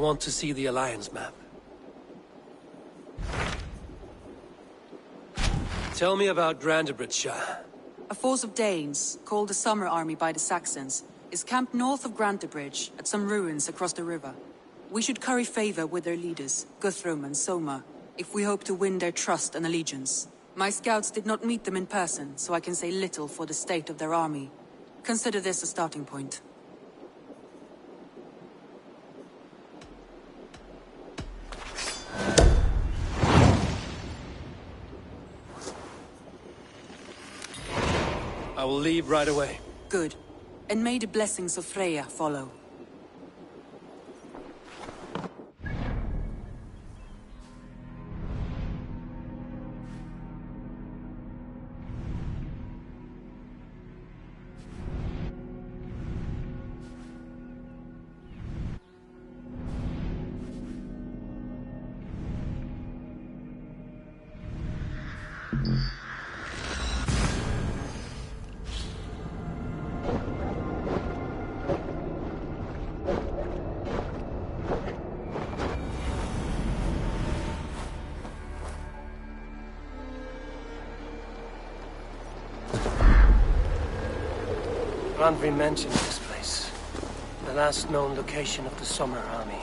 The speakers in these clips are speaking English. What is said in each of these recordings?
want to see the Alliance map. Tell me about Grantebridge. A force of Danes, called the Summer Army by the Saxons, is camped north of Grantebridge at some ruins across the river. We should curry favor with their leaders, Guthrum and Soma, if we hope to win their trust and allegiance. My scouts did not meet them in person, so I can say little for the state of their army. Consider this a starting point. I will leave right away. Good. And may the blessings of Freya follow. Randvi mentioned this place. The last known location of the Summer Army.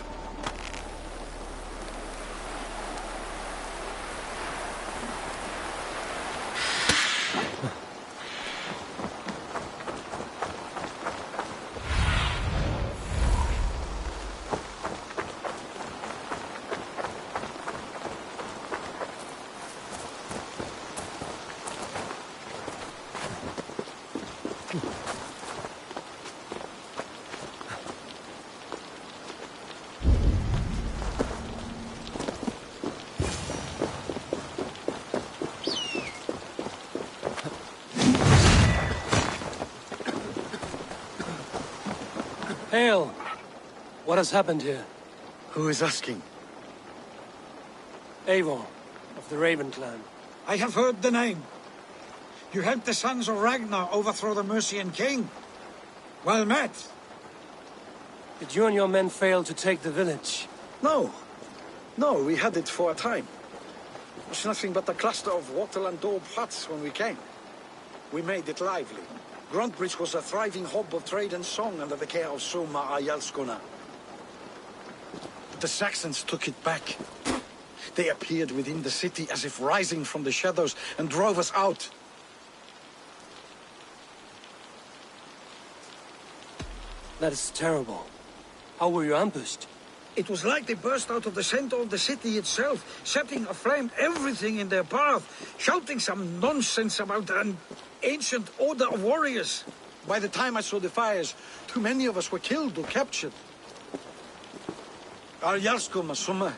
Hail! What has happened here? Who is asking? Eivor, of the Raven clan. I have heard the name. You helped the sons of Ragnar overthrow the Mercian king. Well met. Did you and your men fail to take the village? No. No, we had it for a time. It was nothing but a cluster of wattle and daub huts when we came. We made it lively. Grantebridge was a thriving hub of trade and song under the care of Soma Ayalskona. But the Saxons took it back. They appeared within the city as if rising from the shadows and drove us out. That is terrible. How were you ambushed? It was like they burst out of the center of the city itself, setting aflame everything in their path, shouting some nonsense about an ancient order of warriors. By the time I saw the fires, too many of us were killed or captured. Ayalskona, Soma,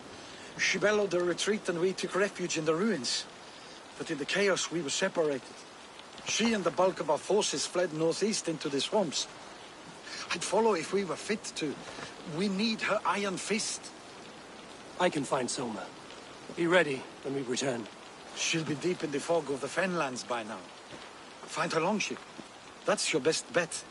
she bellowed a retreat and we took refuge in the ruins. But in the chaos we were separated. She and the bulk of our forces fled northeast into the swamps. I'd follow if we were fit to. We need her iron fist. I can find Soma. Be ready when we return. She'll be deep in the fog of the Fenlands by now. Find her longship. That's your best bet.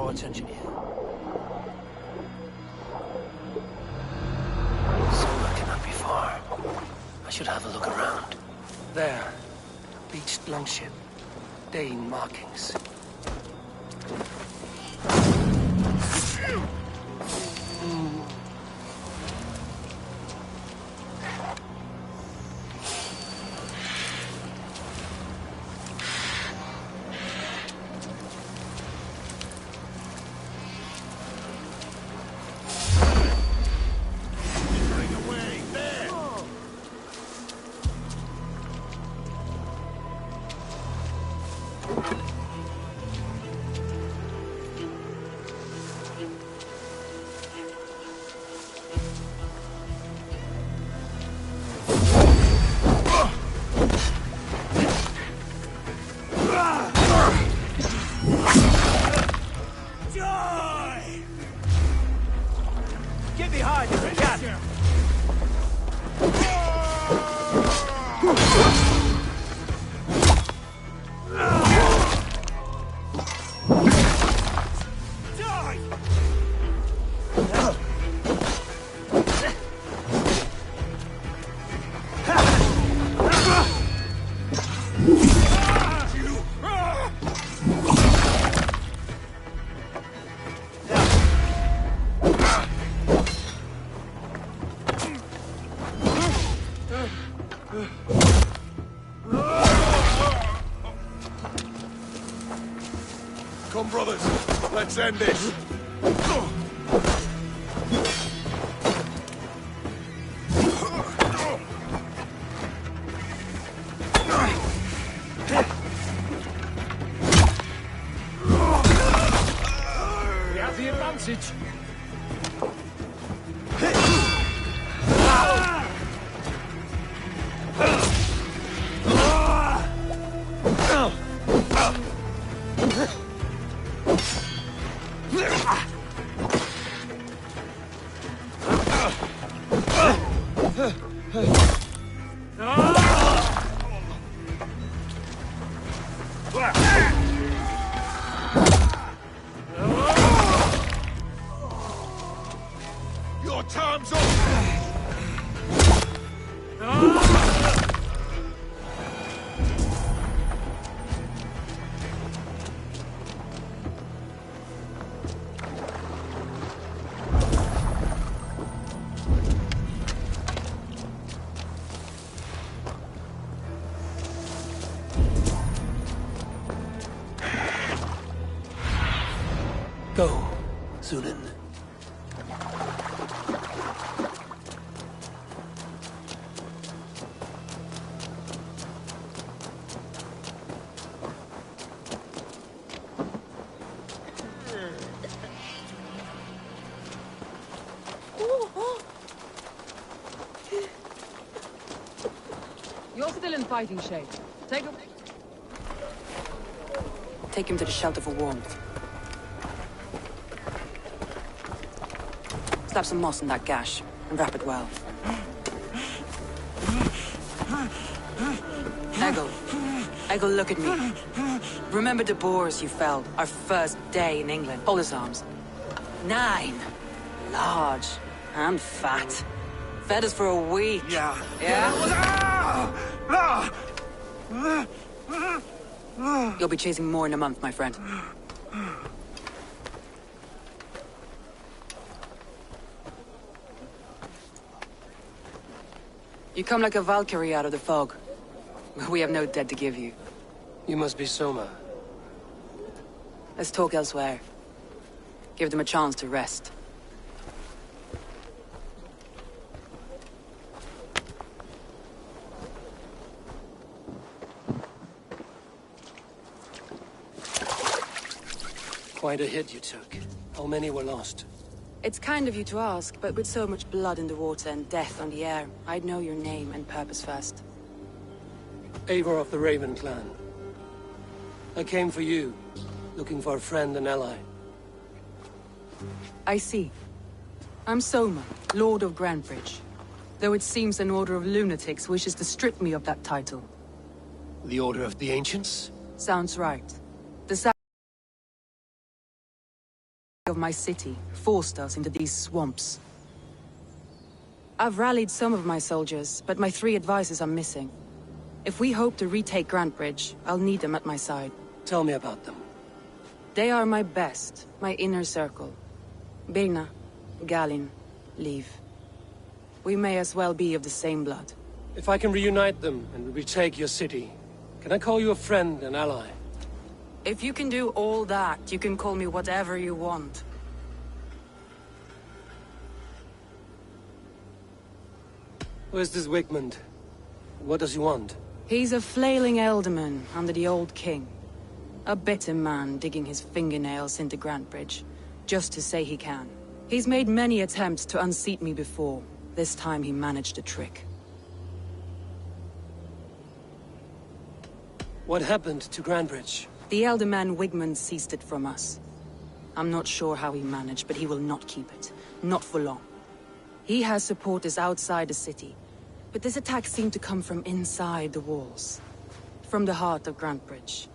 more attention here. Soma cannot be far. I should have a look around. There. Beached longship. Dane markings. Get behind him, Captain! Come, brothers. Let's end this. We have the advantage. Your time's up! Go, Zulin. You're still in fighting shape. Take him to the shelter for warmth. Slap some moss in that gash, and wrap it well. Eggle, look at me. Remember the boars you felled, our first day in England? Hold his arms. 9. Large and fat. Fed us for a week. Yeah. Yeah? You'll be chasing more in a month, my friend. You come like a Valkyrie out of the fog. We have no dead to give you. You must be Soma. Let's talk elsewhere. Give them a chance to rest. Quite a hit you took. How many were lost? It's kind of you to ask, but with so much blood in the water and death on the air, I'd know your name and purpose first. Eivor of the Raven clan. I came for you, looking for a friend and ally. I see. I'm Soma, Lord of Grantebridge. Though it seems an order of lunatics wishes to strip me of that title. The Order of the Ancients? Sounds right. The my city forced us into these swamps. I've rallied some of my soldiers, but my 3 advisors are missing. If we hope to retake Grantebridge, I'll need them at my side. Tell me about them. They are my best, my inner circle. Birna, Galin, Liv. We may as well be of the same blood. If I can reunite them and retake your city, can I call you a friend and ally? If you can do all that, you can call me whatever you want. Where's this Wigmund? What does he want? He's a flailing elderman under the old king. A bitter man digging his fingernails into Grantebridge, just to say he can. He's made many attempts to unseat me before. This time he managed a trick. What happened to Grantebridge? The elder man Wigmund seized it from us. I'm not sure how he managed, but he will not keep it. Not for long. He has supporters outside the city, but this attack seemed to come from inside the walls. From the heart of Grantebridge.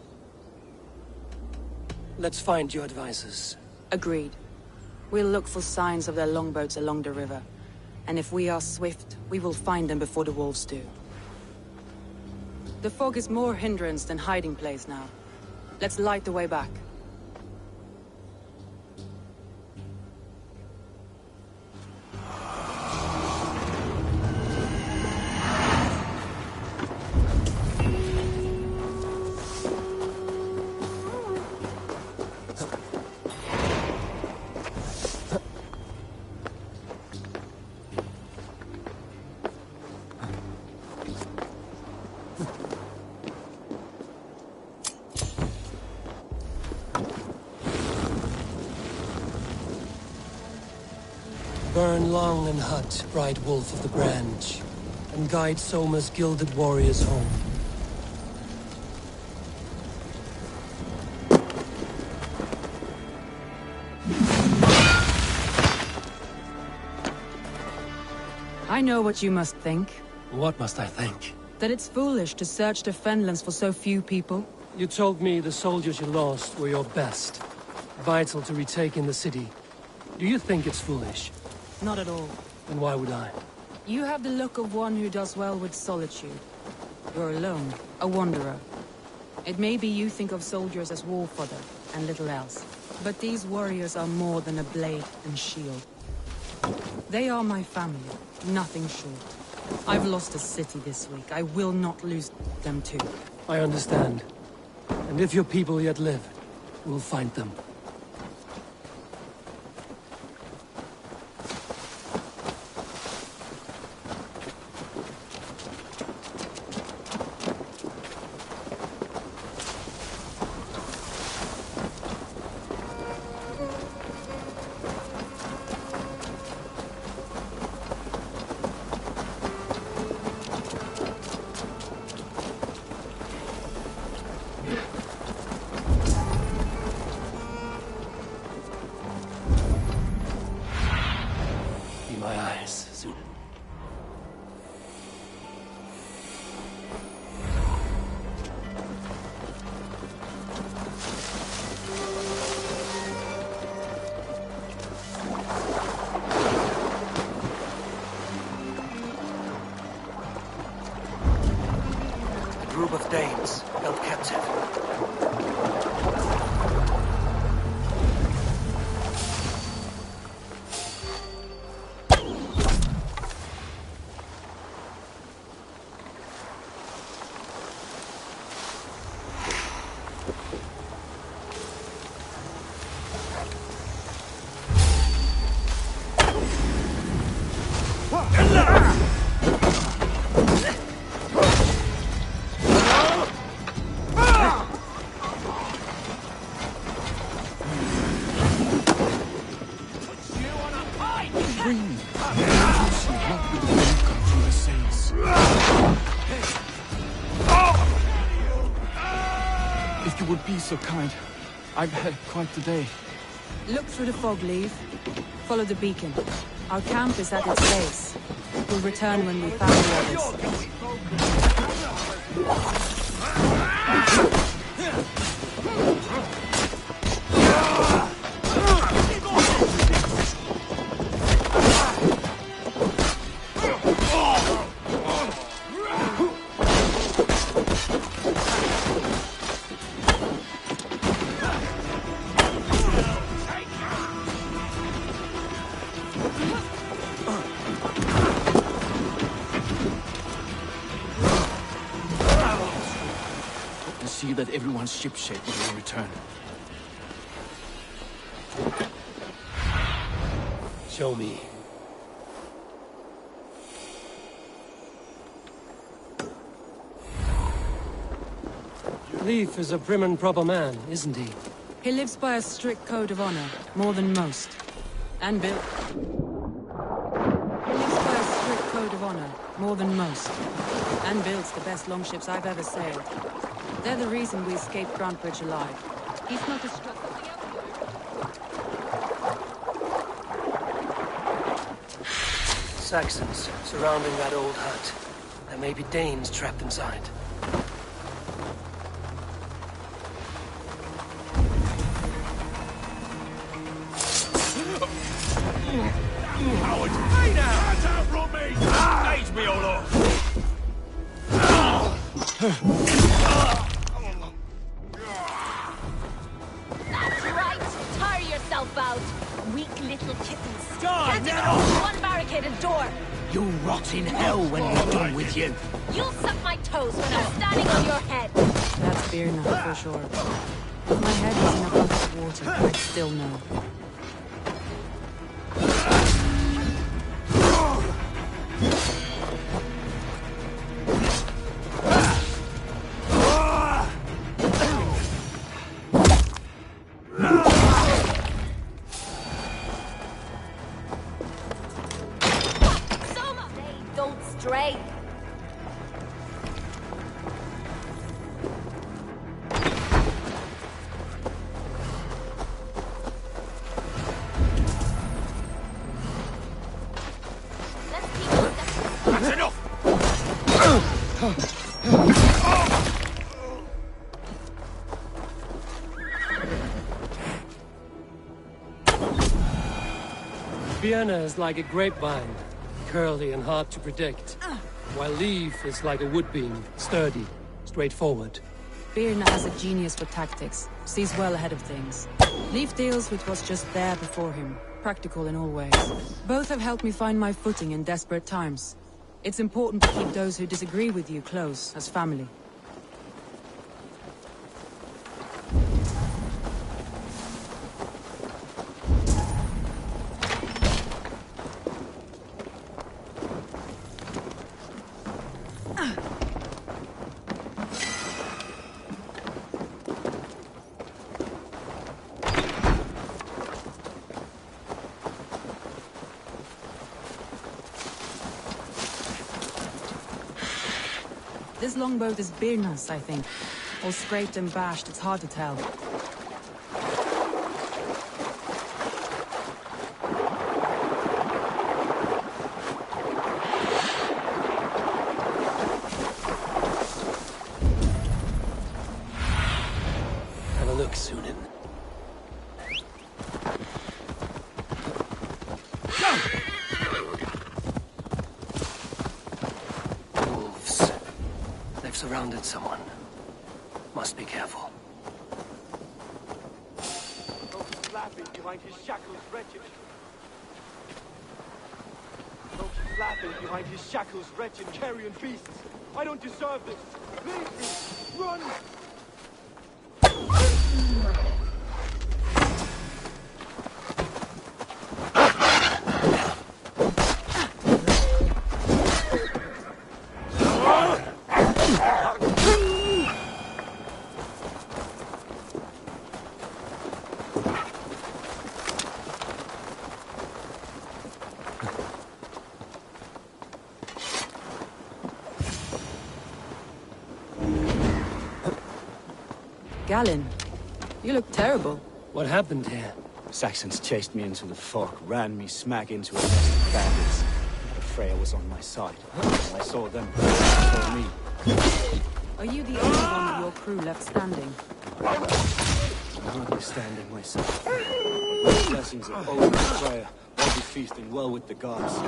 Let's find your advisors. Agreed. We'll look for signs of their longboats along the river. And if we are swift, we will find them before the wolves do. The fog is more hindrance than hiding place now. Let's light the way back. Burn long and hut, bright wolf of the branch, and guide Soma's gilded warriors home. I know what you must think. What must I think? That it's foolish to search the Fenlands for so few people. You told me the soldiers you lost were your best. Vital to retaking the city. Do you think it's foolish? Not at all. Then why would I? You have the look of one who does well with solitude. You're alone, a wanderer. It may be you think of soldiers as war fodder, and little else. But these warriors are more than a blade and shield. They are my family, nothing short. I've lost a city this week. I will not lose them too. I understand. And if your people yet live, we'll find them. My eyes soon. A group of Danes held captive. If you would be so kind, I've had quite the day. Look through the fog, Leave. Follow the beacon. Our camp is at its base. We'll return when we found the others. you that everyone's shipshape when we return. Show me. Leif is a prim and proper man, isn't he? He lives by a strict code of honor, more than most. And Bill. He lives by a strict code of honor, more than most. And builds the best longships I've ever sailed. They're the reason we escaped Grantebridge alive. He's not a struck. Saxons surrounding that old hut. There may be Danes trapped inside. Coward! Hey now! Can't outrun me! Stage me all off! That's right! Tire yourself out! Weak little kittens! Die Can't even now! open one barricaded door! You'll rot in hell when we're done with you. You'll suck my toes when I'm standing on your head! That's beer now, for sure. If my head was in a bucket of water, I'd still know. Soma! Don't stray! Let's keep it. That's enough! Vienna is like a grapevine, curly and hard to predict. While Leif is like a woodbeam, sturdy, straightforward. Birna has a genius for tactics, sees well ahead of things. Leif deals with what's just there before him, practical in all ways. Both have helped me find my footing in desperate times. It's important to keep those who disagree with you close, as family. This longboat is Birna's, I think. All scraped and bashed, it's hard to tell. Have a look, Sunan. Wolves. They've surrounded someone. Must be careful. Laughing behind his shackles, wretched. No, she's laughing behind his shackles, wretched carrion beasts. I don't deserve this. Leave me. Run. Galen, you look terrible. What happened here? Saxons chased me into the fog, ran me smack into a nest of bandits. But Freya was on my side. I saw them, they saw me. Are you the only one of your crew left standing? I'm hardly standing myself. With the blessings of Odin and Freya, I'll be feasting well with the gods.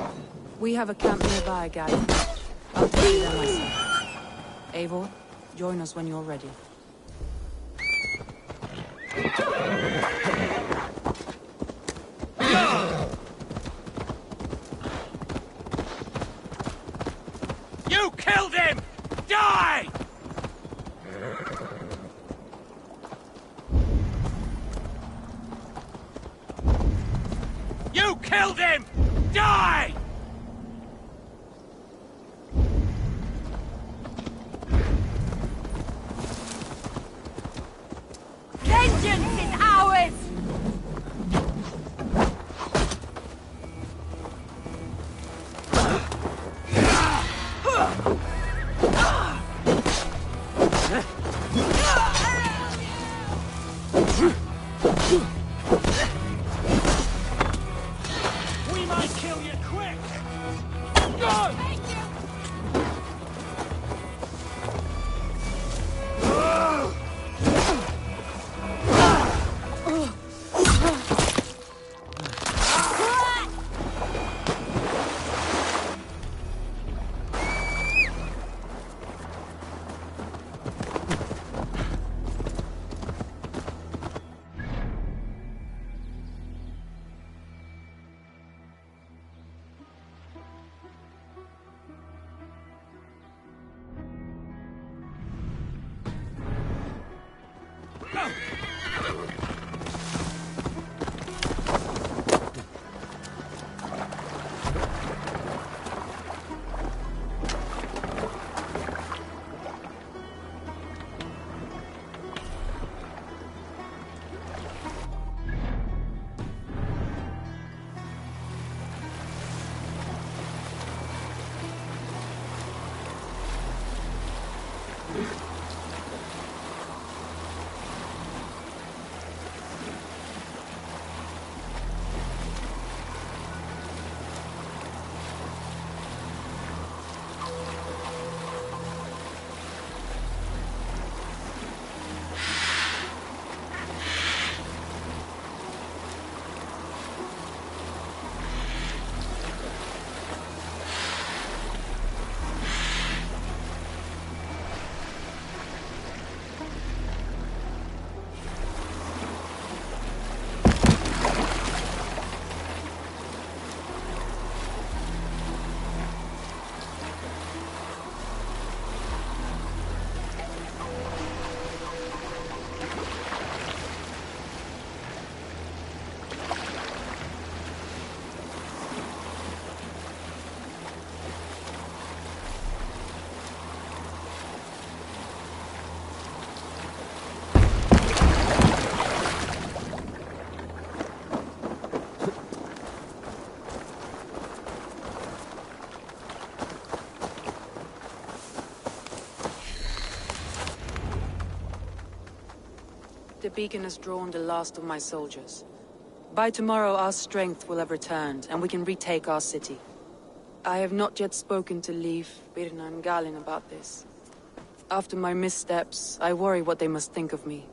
We have a camp nearby, Galen. I'll take you there myself. Eivor, join us when you're ready. You killed him! Die! killed him! Die! Vengeance is ours! We might kill you quick! The beacon has drawn the last of my soldiers. By tomorrow our strength will have returned, and we can retake our city. I have not yet spoken to Leif, Birna and Galin about this. After my missteps, I worry what they must think of me.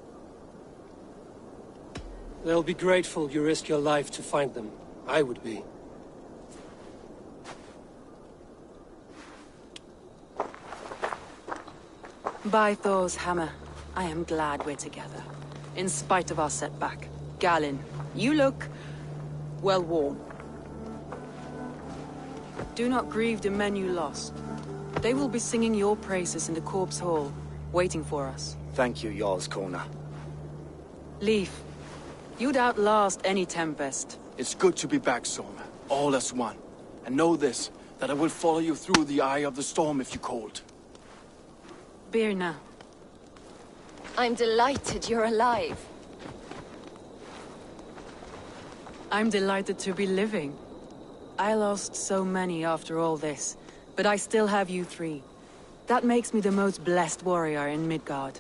They'll be grateful you risked your life to find them. I would be. By Thor's hammer, I am glad we're together. In spite of our setback. Galin, you look... well, warm. Do not grieve the men you lost. They will be singing your praises in the Corpse Hall, waiting for us. Thank you, Jarl's Corner. Leif, you'd outlast any tempest. It's good to be back, Soma. All as one. And know this, that I will follow you through the eye of the storm if you called. Birna. I'm delighted you're alive. I'm delighted to be living. I lost so many after all this, but I still have you three. That makes me the most blessed warrior in Midgard.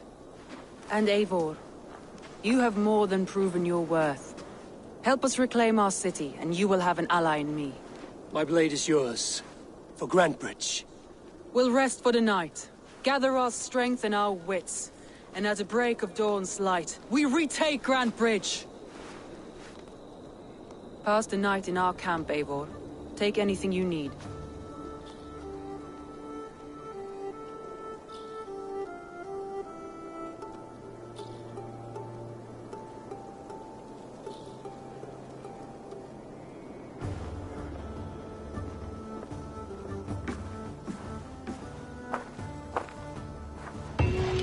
And Eivor, you have more than proven your worth. Help us reclaim our city, and you will have an ally in me. My blade is yours. For Grantebridge. We'll rest for the night, gather our strength and our wits, and at the break of dawn's light, we retake Grantebridge! Pass the night in our camp, Eivor. Take anything you need.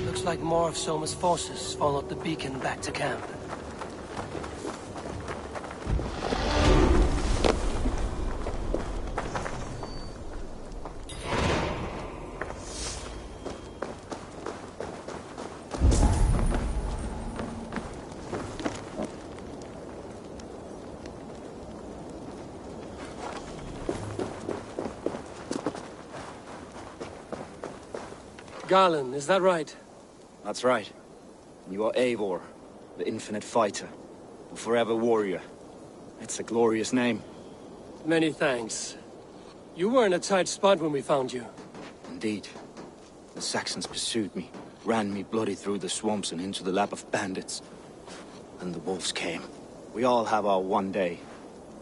Looks like more of Soma's forces followed the beacon back to camp. Garland, is that right? That's right. You are Eivor, the infinite fighter, the forever warrior. It's a glorious name. Many thanks. You were in a tight spot when we found you. Indeed. The Saxons pursued me, ran me bloody through the swamps and into the lap of bandits. And the wolves came. We all have our one day.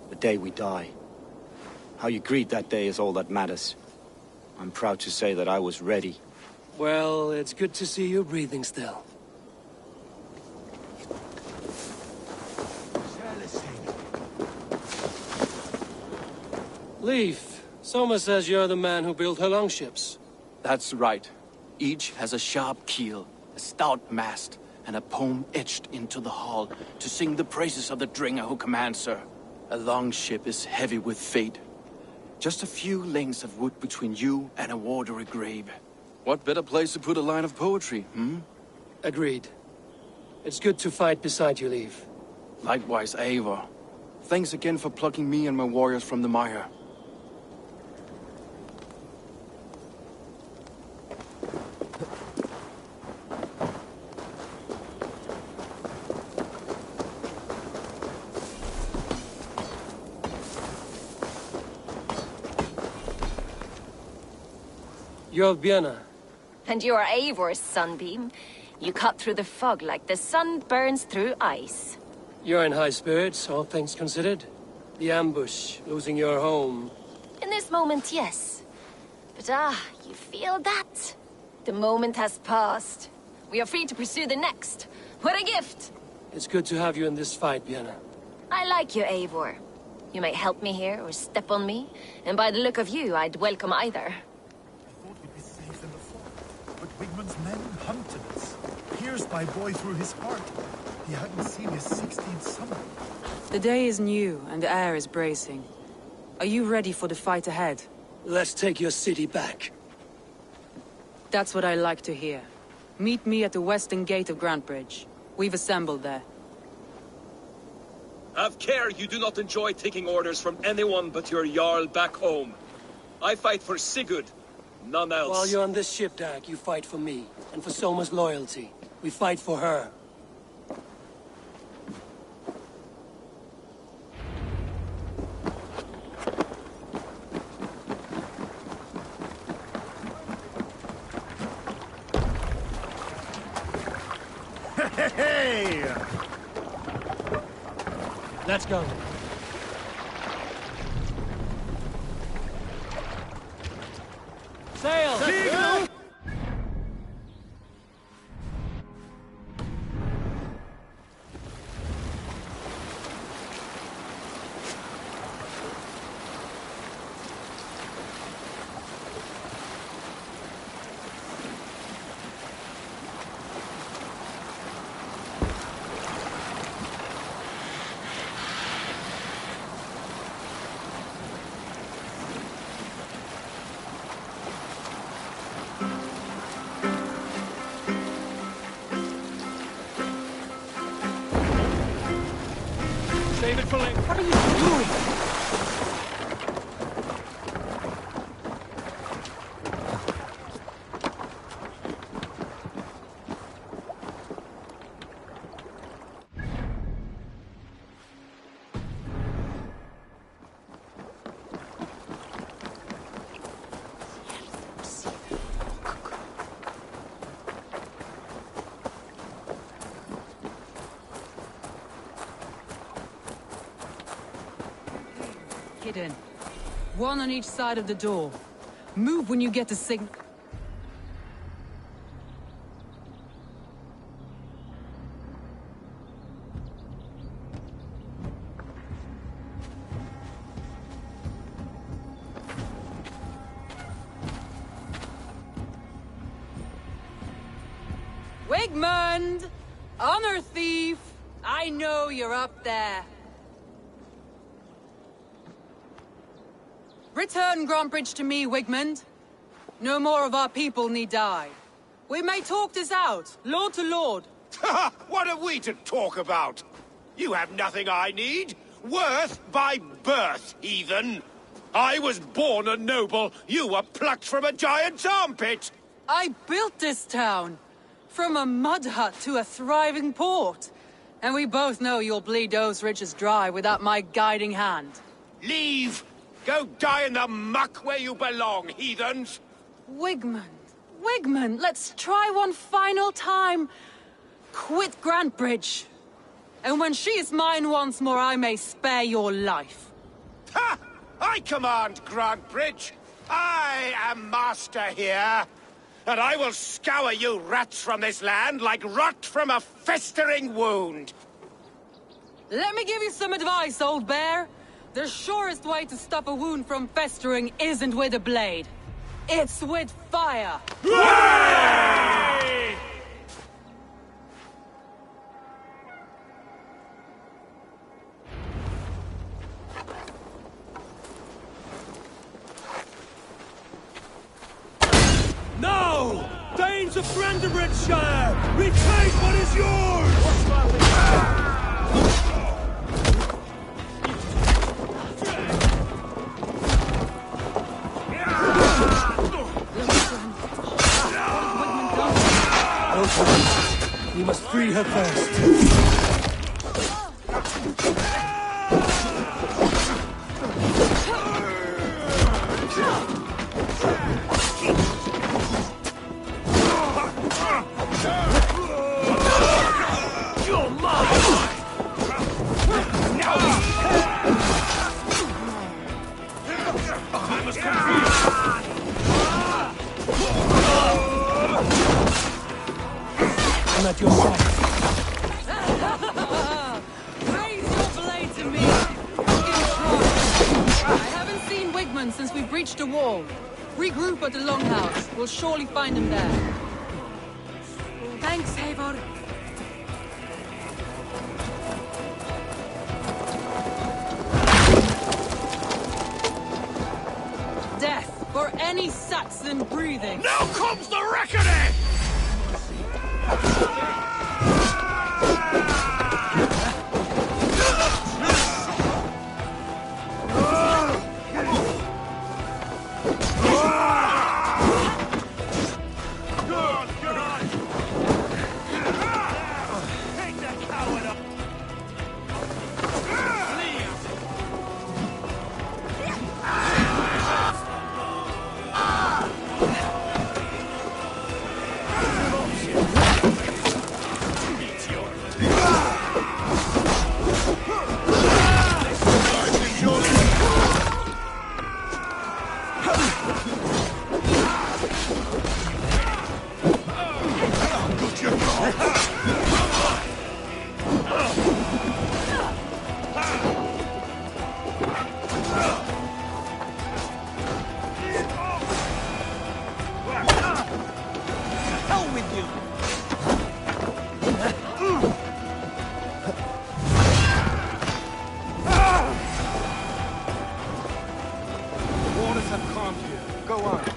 The day we die. How you greet that day is all that matters. I'm proud to say that I was ready. Well, it's good to see you breathing still. Leif, Soma says you're the man who built her longships. That's right. Each has a sharp keel, a stout mast, and a poem etched into the hull to sing the praises of the Dringer who commands her. A longship is heavy with fate. Just a few lengths of wood between you and a watery grave. What better place to put a line of poetry, Agreed. It's good to fight beside you, Leif. Likewise, Eivor. Thanks again for plucking me and my warriors from the mire. You're Björna. And you are Eivor's sunbeam. You cut through the fog like the sun burns through ice. You're in high spirits, all things considered. The ambush, losing your home. In this moment, yes. But you feel that? The moment has passed. We are free to pursue the next. What a gift! It's good to have you in this fight, Björna. I like you, Eivor. You may help me here or step on me, and by the look of you, I'd welcome either. We'd be safe in the fort, but Wigmund's men hunted us, pierced my boy through his heart. He hadn't seen his 16th summer. The day is new, and the air is bracing. Are you ready for the fight ahead? Let's take your city back. That's what I like to hear. Meet me at the western gate of Grantebridge. We've assembled there. Have care you do not enjoy taking orders from anyone but your Jarl back home. I fight for Sigurd, none else. While you're on this ship, Dag, you fight for me, and for Soma's loyalty. We fight for her. Hey! Let's go. Sail! Save it for later. What are you doing? Hidden. One on each side of the door. Move when you get the signal. Wigmund! Honor thief! I know you're up there. Return Grantebridge to me, Wigmund. No more of our people need die. We may talk this out, lord to lord. What are we to talk about? You have nothing I need. Worth by birth, heathen. I was born a noble. You were plucked from a giant's armpit. I built this town. From a mud hut to a thriving port. And we both know you'll bleed those riches dry without my guiding hand. Leave! Go die in the muck where you belong, heathens! Wigmund, let's try one final time. Quit Grantebridge. And when she is mine once more, I may spare your life. Ha! I command Grantebridge! I am master here! And I will scour you rats from this land like rot from a festering wound! Let me give you some advice, old bear. The surest way to stop a wound from festering isn't with a blade. It's with fire! Hooray! No! Danes of Grantebridgeshire! Retake what is yours! We must free her first. I'm at your side. Raise your blade to me! I haven't seen Wigmund since we breached the wall. Regroup at the Longhouse. We'll surely find him there. Thanks, Eivor. Death for any Saxon breathing. Now comes the reckoning!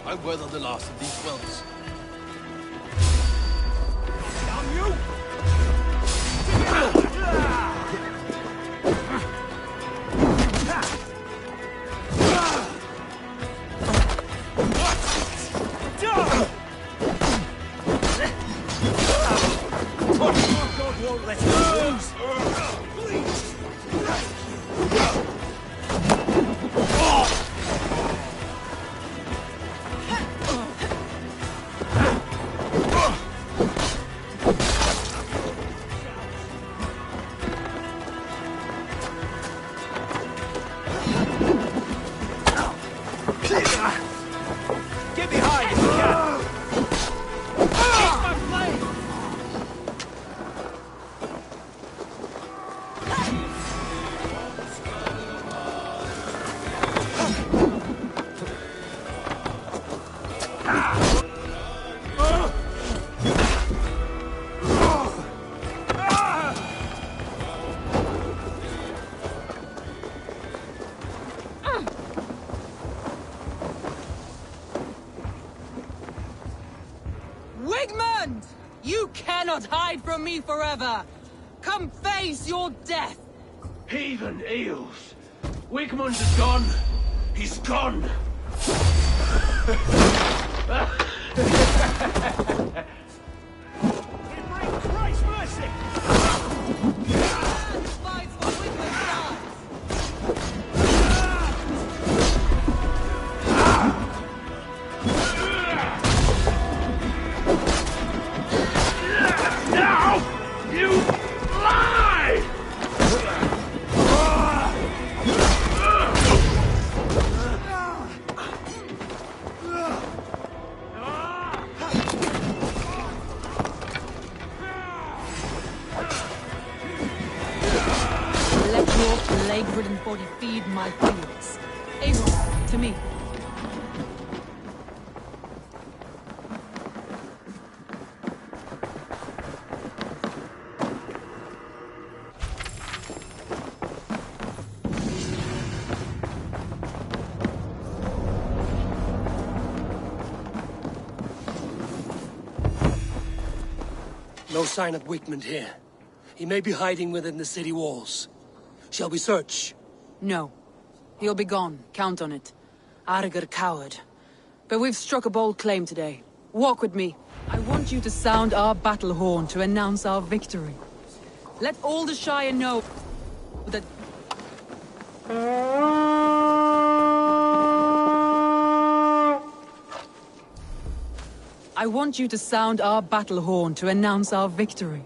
I weather the last of these wells. Damn you! God won't let you lose! Get behind if you can! Keep my blade! Wigmund! You cannot hide from me forever! Come face your death! Heathen eels. Wigmund is gone. He's gone. Christ mercy! Fights for Wigman's side! Now you lie! Let your plague-ridden body feed my fields. Amos, to me. No sign of Wigmund here. He may be hiding within the city walls. Shall we search? No. He'll be gone, count on it. Arger coward. But we've struck a bold claim today. Walk with me. I want you to sound our battle horn to announce our victory. Let all the Shire know that... I want you to sound our battle horn to announce our victory.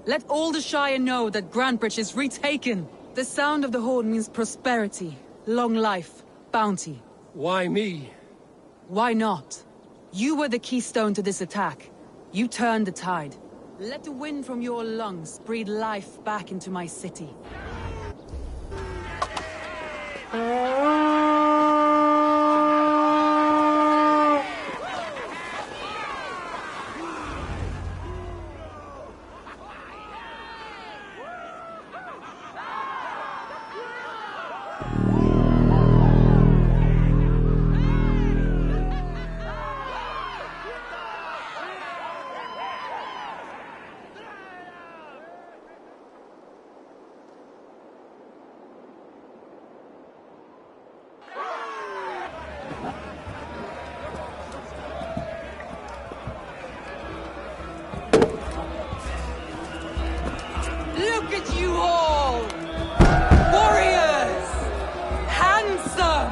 Let all the Shire know that Grantebridge is retaken. The sound of the horn means prosperity, long life, bounty. Why me? Why not? You were the keystone to this attack. You turned the tide. Let the wind from your lungs breathe life back into my city. Look at you all! Warriors! Handsome!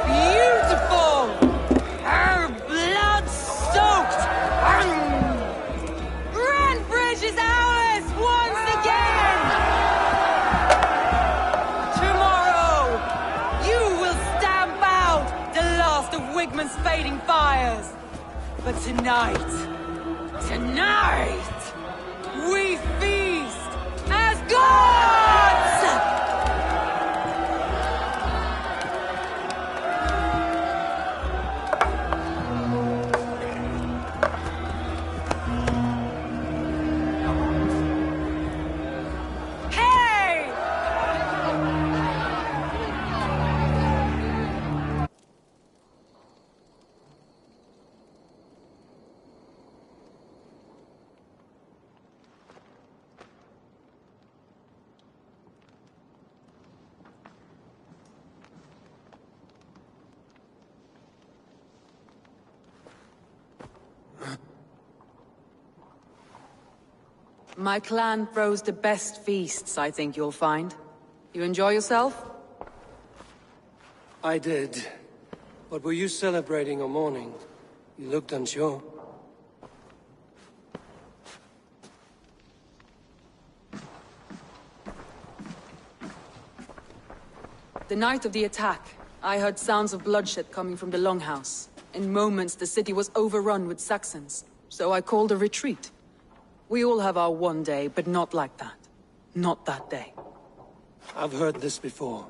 Beautiful! Blood-soaked! Grantebridge is ours once again! Tomorrow, you will stamp out the last of Wigmund's fading fires. But tonight, we feast as gods! Hey! My clan throws the best feasts, I think you'll find. You enjoy yourself? I did. But were you celebrating or mourning? You looked unsure. The night of the attack, I heard sounds of bloodshed coming from the Longhouse. In moments, the city was overrun with Saxons, so I called a retreat. We all have our one day, but not like that. Not that day. I've heard this before.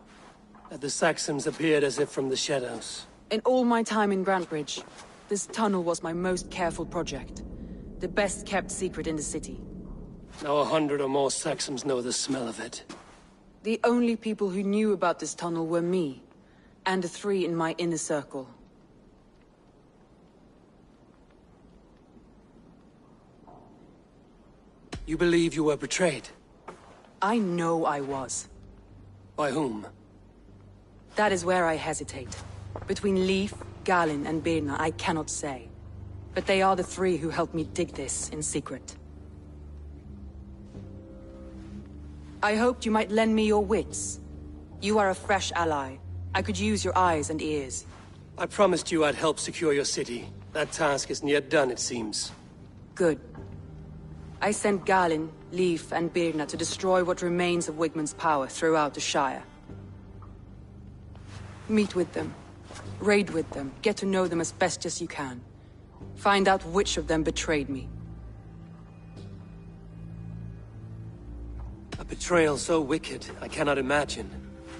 That the Saxons appeared as if from the shadows. In all my time in Grantebridge, this tunnel was my most careful project. The best kept secret in the city. Now 100 or more Saxons know the smell of it. The only people who knew about this tunnel were me, and the 3 in my inner circle. You believe you were betrayed? I know I was. By whom? That is where I hesitate. Between Leif, Galin and Birna, I cannot say. But they are the three who helped me dig this in secret. I hoped you might lend me your wits. You are a fresh ally. I could use your eyes and ears. I promised you I'd help secure your city. That task isn't yet done, it seems. Good. I sent Galin, Leif, and Birna to destroy what remains of Wigmund's power throughout the Shire. Meet with them. Raid with them. Get to know them as best as you can. Find out which of them betrayed me. A betrayal so wicked, I cannot imagine.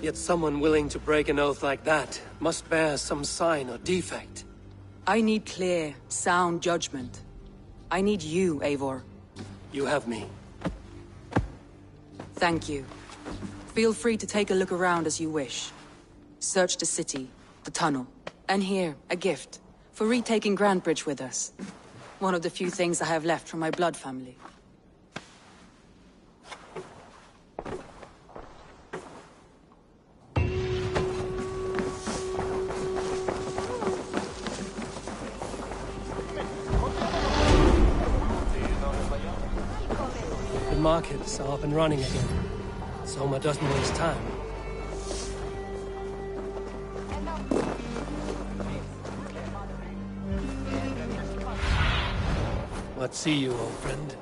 Yet someone willing to break an oath like that must bear some sign or defect. I need clear, sound judgment. I need you, Eivor. You have me. Thank you. Feel free to take a look around as you wish. Search the city, the tunnel, and here, a gift. For retaking Grantebridge with us. One of the few things I have left from my blood family. The markets are up and running again. Soma doesn't waste time. What see you, old friend?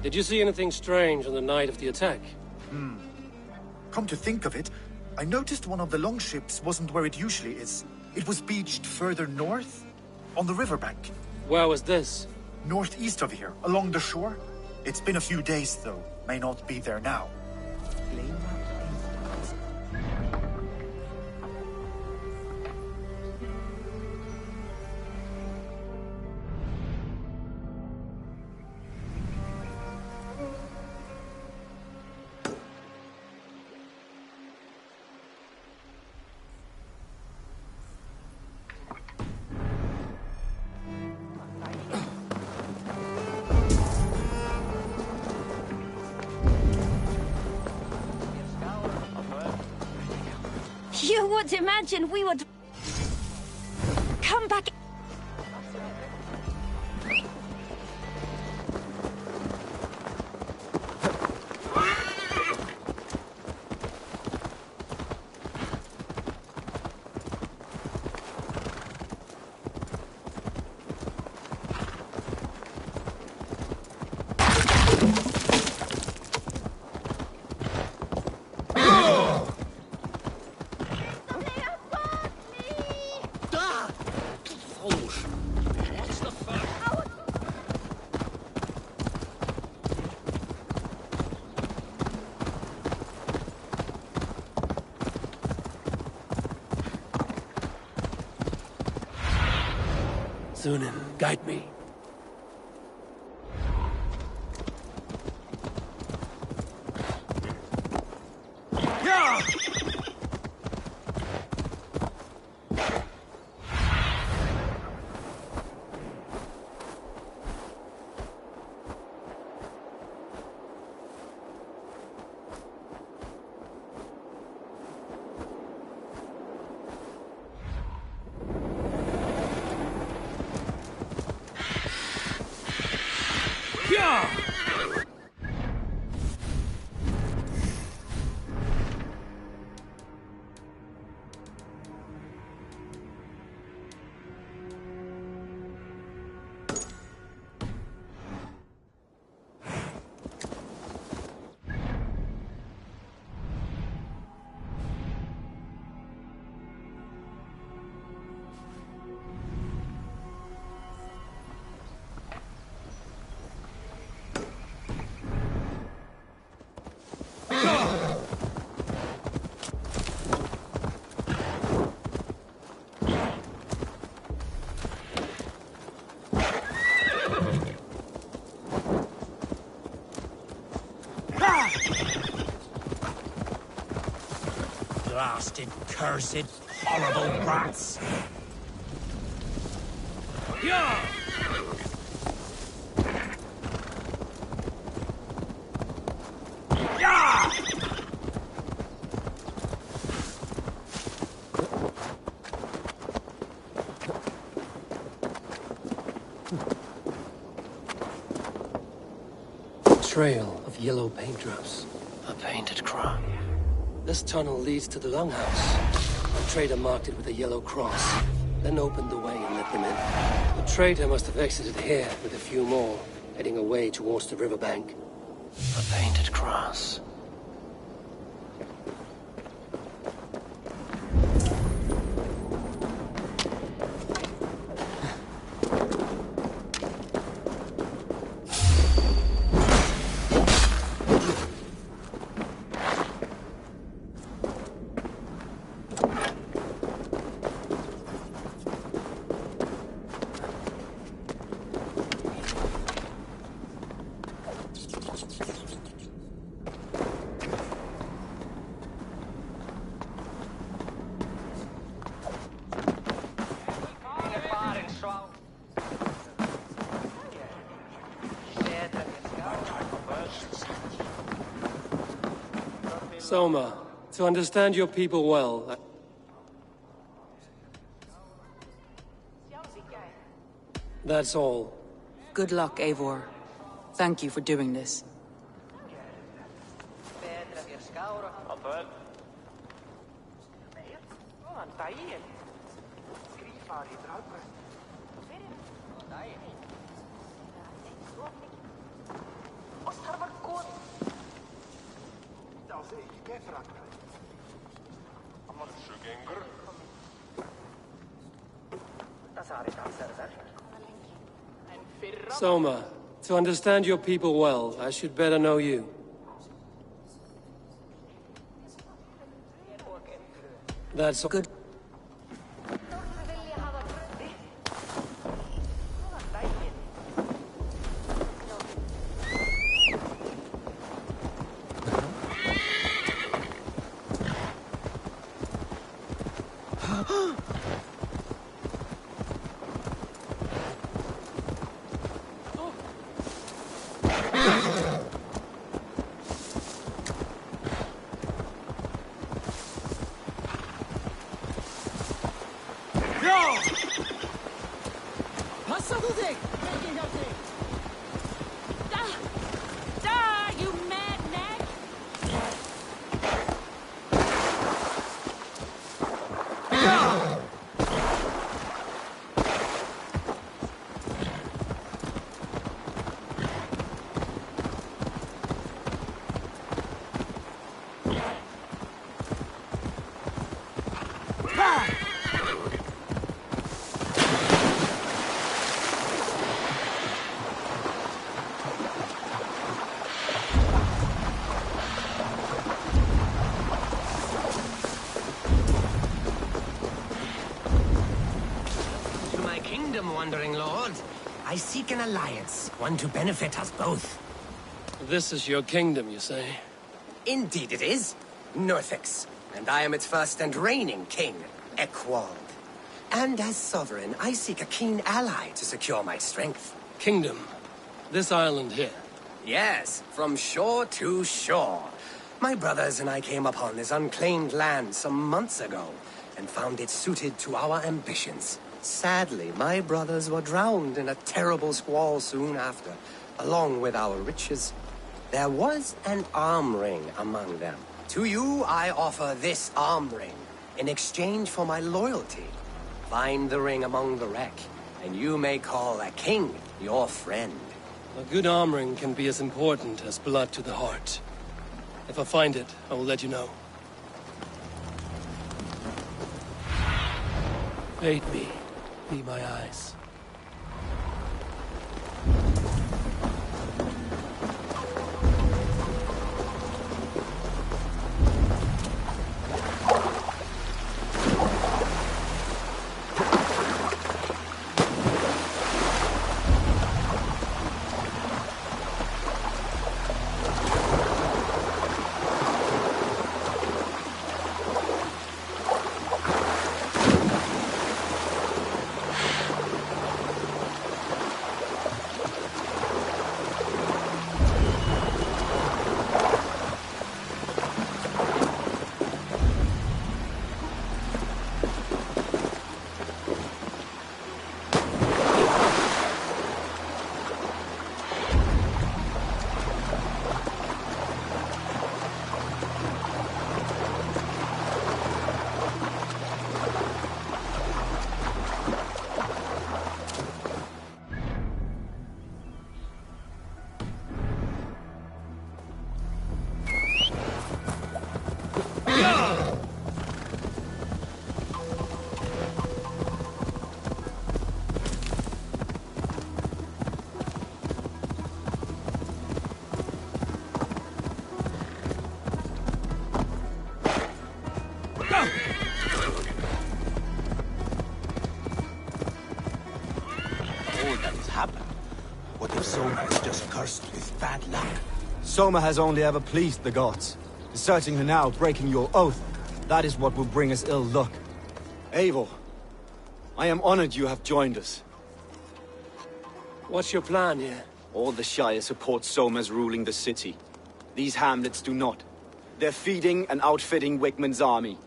Did you see anything strange on the night of the attack? Come to think of it, I noticed one of the longships wasn't where it usually is. It was beached further north, on the riverbank. Where was this? Northeast of here, along the shore. It's been a few days, though. May not be there now. You would imagine we would come back. Sunan, guide me. Blasted, cursed, horrible rats! trail of yellow paint drops. A painted cross. This tunnel leads to the longhouse. A trader marked it with a yellow cross, then opened the way and let them in. The trader must have exited here with a few more, heading away towards the riverbank. A painted cross. Soma, to understand your people well, that's all. Good luck, Eivor. Thank you for doing this. Soma, to understand your people well, I should better know you. That's good. Wandering Lord, I seek an alliance, one to benefit us both. This is your kingdom, you say? Indeed it is. Northix, and I am its first and reigning king, Ekwald. And as sovereign, I seek a keen ally to secure my strength. Kingdom? This island here? Yes, from shore to shore. My brothers and I came upon this unclaimed land some months ago, and found it suited to our ambitions. Sadly, my brothers were drowned in a terrible squall soon after, along with our riches. There was an arm ring among them. To you, I offer this arm ring, in exchange for my loyalty. Find the ring among the wreck, and you may call a king your friend. A good arm ring can be as important as blood to the heart. If I find it, I will let you know. Aid me. Be my eyes. happen? What if Soma is just cursed with bad luck? Soma has only ever pleased the gods. Deserting her now, breaking your oath, that is what will bring us ill luck. Eivor, I am honored you have joined us. What's your plan here? All the Shire support Soma's ruling the city. These hamlets do not. They're feeding and outfitting Wickman's army.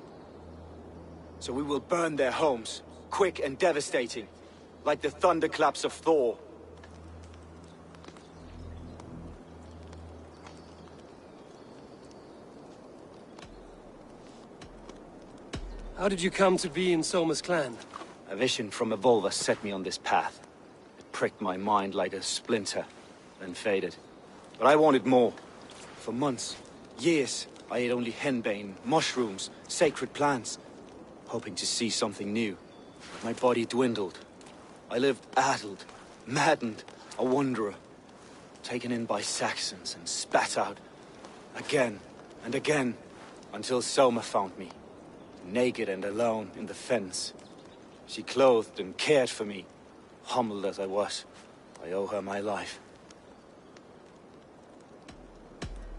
So we will burn their homes, quick and devastating, like the thunderclaps of Thor. How did you come to be in Soma's clan? A vision from Evolva set me on this path. It pricked my mind like a splinter, then faded. But I wanted more. For months, years, I ate only henbane, mushrooms, sacred plants, hoping to see something new. But my body dwindled. I lived addled, maddened, a wanderer, taken in by Saxons and spat out again and again, until Soma found me, naked and alone in the fens. She clothed and cared for me, humbled as I was. I owe her my life.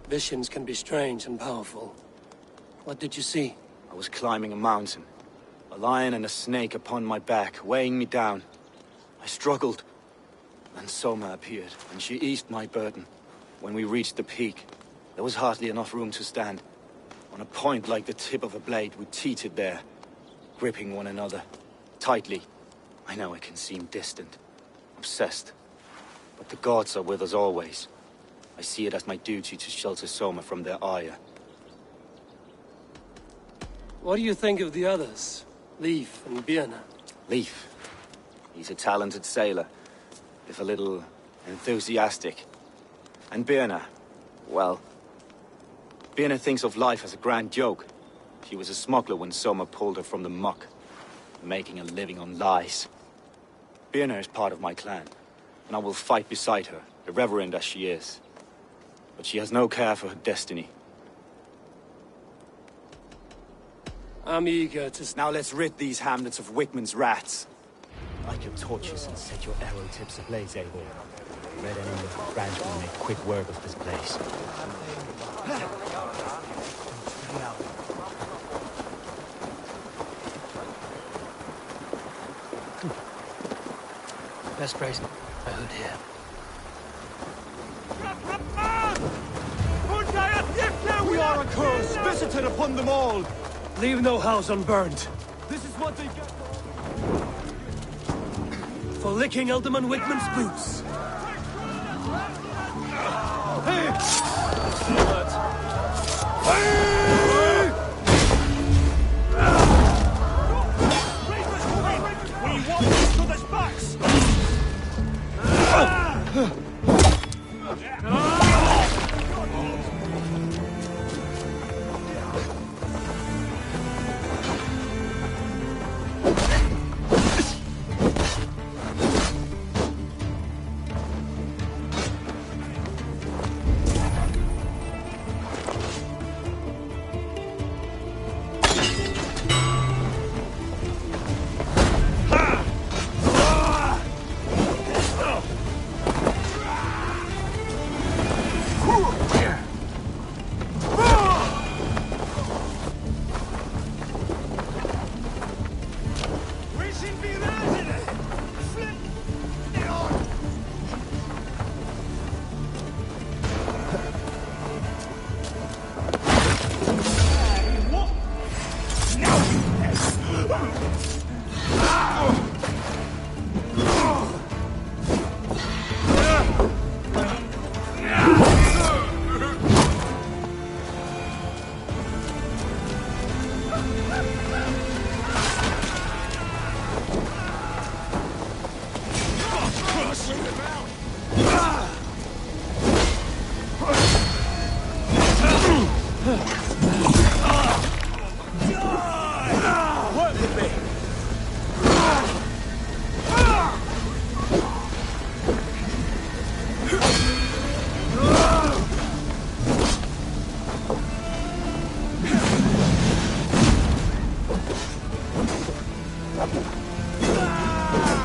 Visions can be strange and powerful. What did you see? I was climbing a mountain. A lion and a snake upon my back, weighing me down. I struggled. Then Soma appeared, and she eased my burden. When we reached the peak, there was hardly enough room to stand. On a point like the tip of a blade, we teetered there, gripping one another, tightly. I know it can seem distant, obsessed. But the gods are with us always. I see it as my duty to shelter Soma from their ire. What do you think of the others? Leif and Birna? Leif. He's a talented sailor, if a little enthusiastic. And Birna, well, Birna thinks of life as a grand joke. She was a smuggler when Soma pulled her from the muck, making a living on lies. Birna is part of my clan, and I will fight beside her, irreverent as she is. But she has no care for her destiny. I'm eager to... Now let's rid these hamlets of Wickman's rats. Light your torches and set your arrow tips ablaze, Eivor. Red enemy of Branch will make quick work of this place. Best place I heard here. We are a curse visited upon them all. Leave no house unburned. This is what they get for licking Alderman Wickman's boots. We want each other's backs.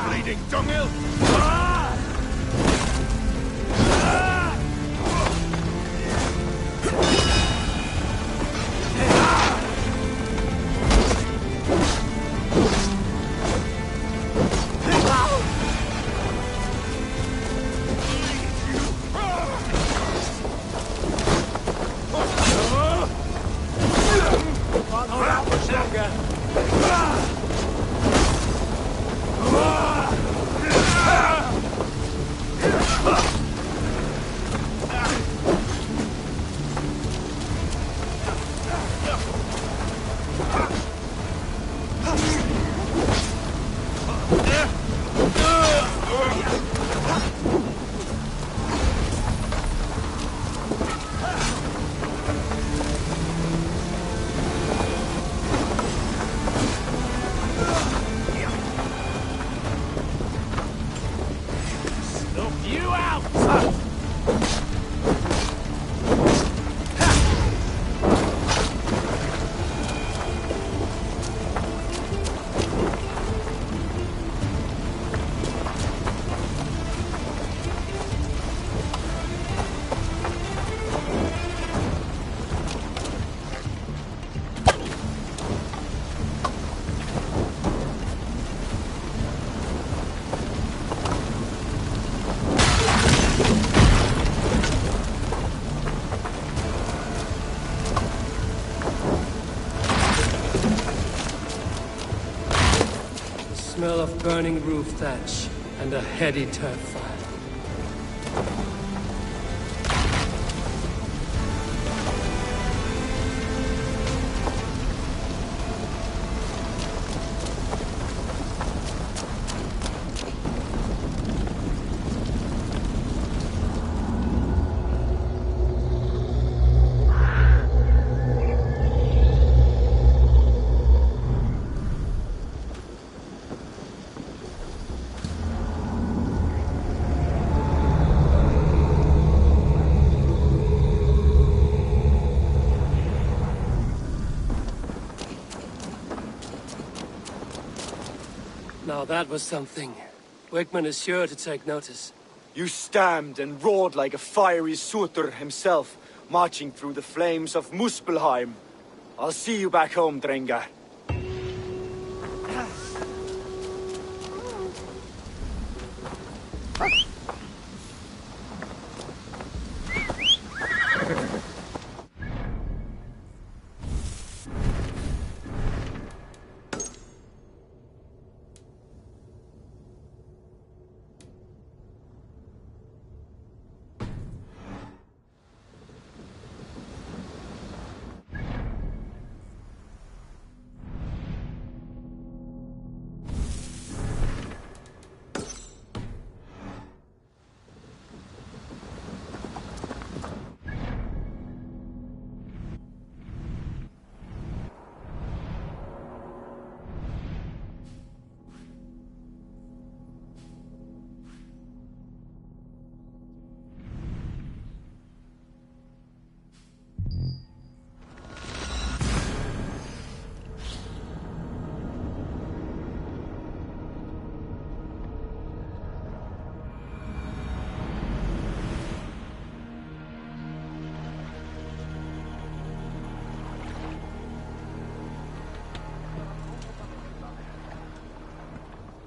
Bleeding dunghill! smell of burning roof thatch and a heady turf fire. Now that was something. Wickman is sure to take notice. You stamped and roared like a fiery Surtur himself, marching through the flames of Muspelheim. I'll see you back home, Drengar.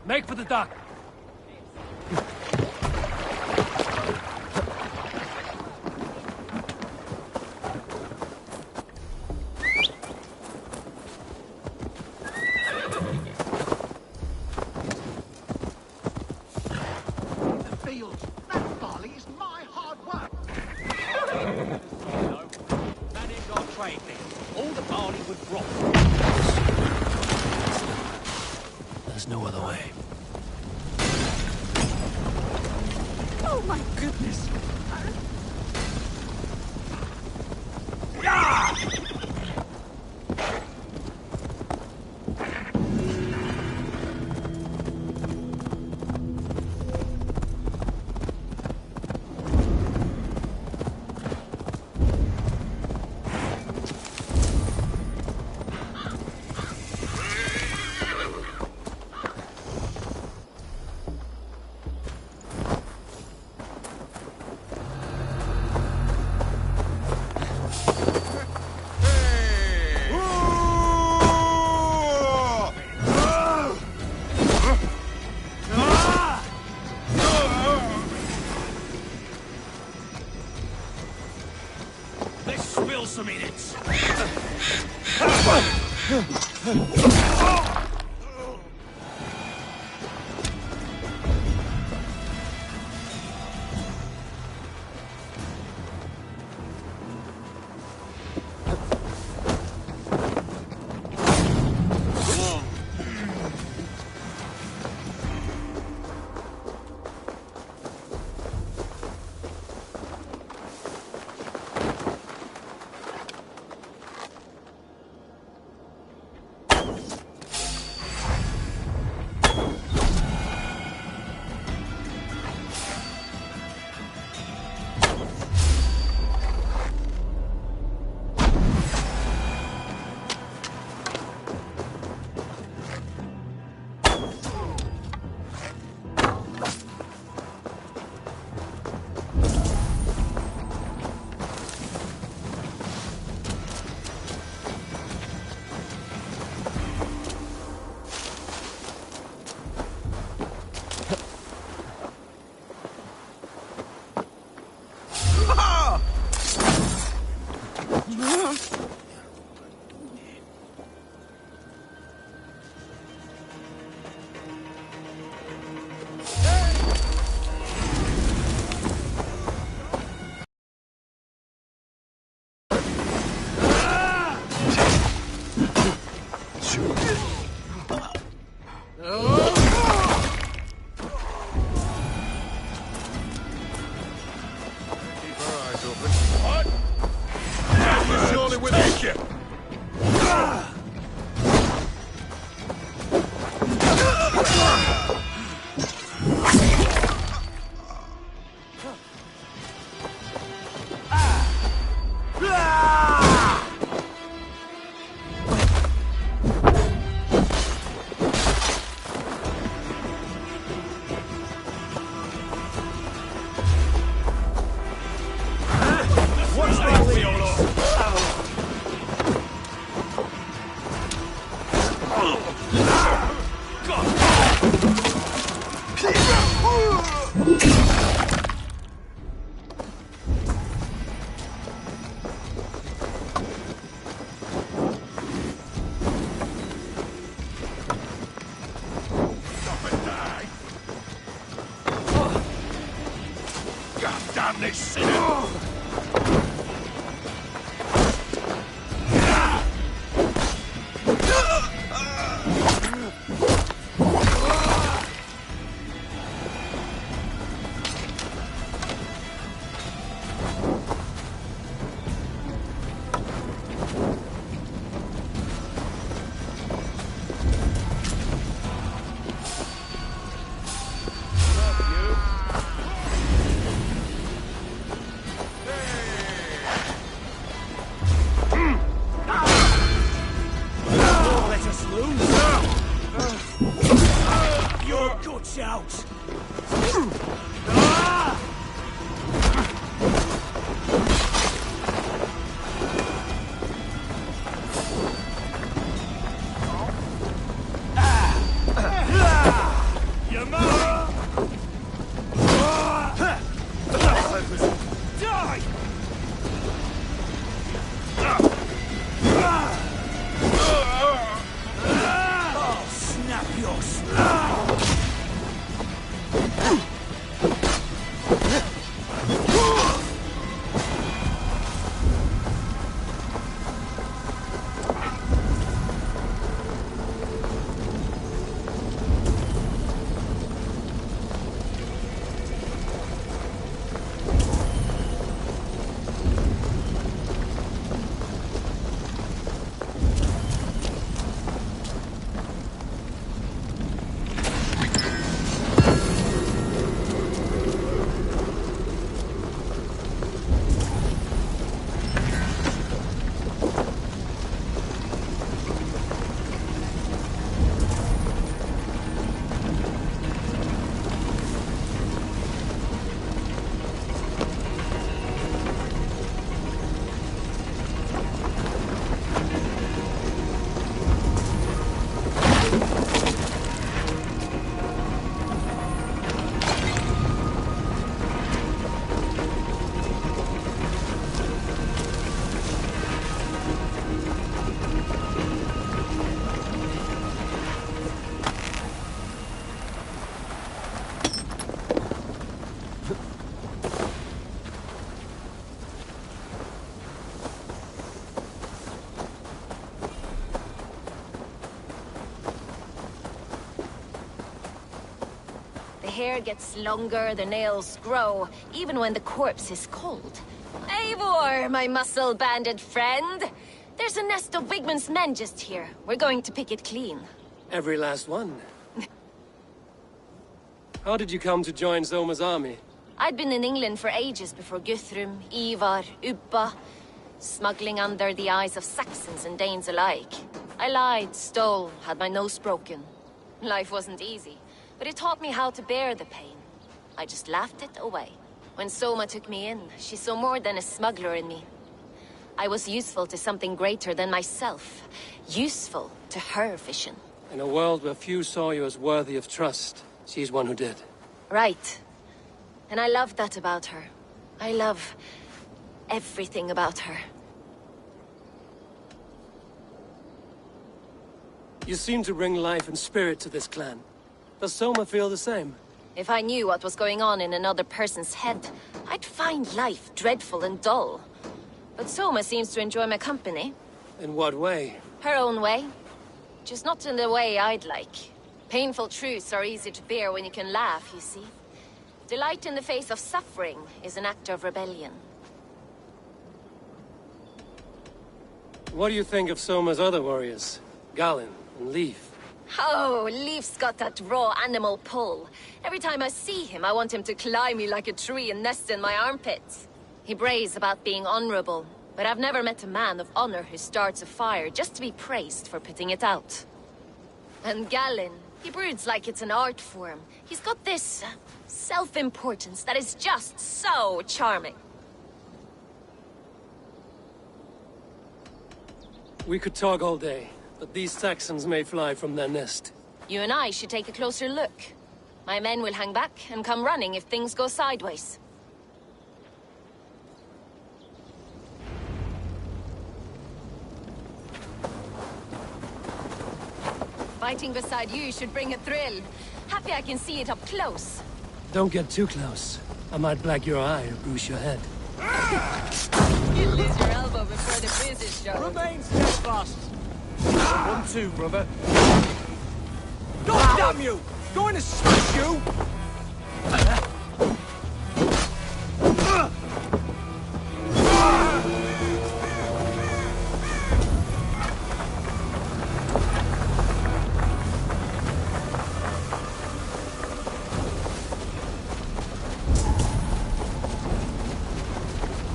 Make for the dock! The fields. That barley is my hard work. Manage our trade then. All the barley would drop. There's no other way. Oh my goodness! Some minutes. godless sinner! The hair gets longer, the nails grow, even when the corpse is cold. Eivor, my muscle-banded friend! There's a nest of Wigmund's men just here. We're going to pick it clean. Every last one. How did you come to join Zoma's army? I'd been in England for ages before Guthrum, Ivar, Ubba, smuggling under the eyes of Saxons and Danes alike. I lied, stole, had my nose broken. Life wasn't easy, but it taught me how to bear the pain. I just laughed it away. When Soma took me in, she saw more than a smuggler in me. I was useful to something greater than myself. Useful to her vision. In a world where few saw you as worthy of trust, she's one who did. Right. And I love that about her. I love everything about her. You seem to bring life and spirit to this clan. Does Soma feel the same? If I knew what was going on in another person's head, I'd find life dreadful and dull. But Soma seems to enjoy my company. In what way? Her own way. Just not in the way I'd like. Painful truths are easy to bear when you can laugh, you see. Delight in the face of suffering is an act of rebellion. What do you think of Soma's other warriors? Galen and Leaf? Oh, Leaf's got that raw animal pull. Every time I see him, I want him to climb me like a tree and nest in my armpits. He brays about being honorable, but I've never met a man of honor who starts a fire just to be praised for putting it out. And Galen, he broods like it's an art form. He's got this self-importance that is just so charming. We could talk all day, but these Saxons may fly from their nest. You and I should take a closer look. My men will hang back and come running if things go sideways. Fighting beside you should bring a thrill. Happy I can see it up close. Don't get too close. I might black your eye or bruise your head. You'd lose your elbow before the business show. Remain steadfast. 1-2, brother. God damn you! Going to smash you!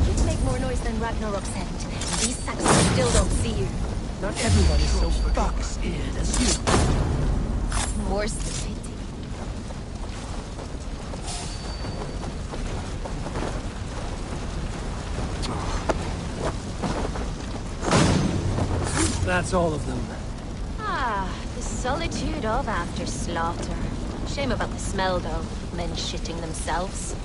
You'd make more noise than Ragnarok's end. These Saxons still don't see you. Not everyone is so box-eared as you. More's the pity. That's all of them. Ah, the solitude of after slaughter. Shame about the smell, though. Men shitting themselves.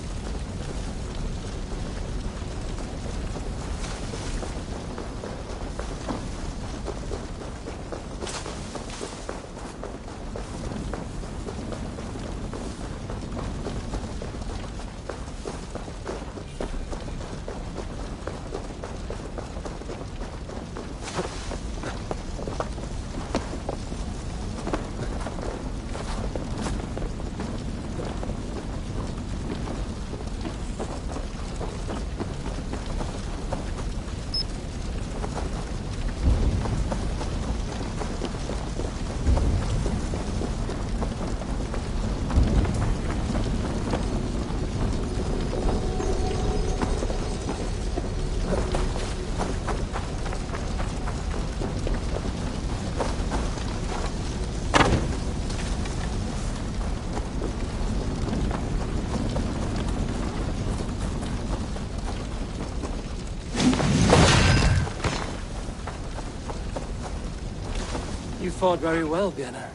You fought very well, Vienna.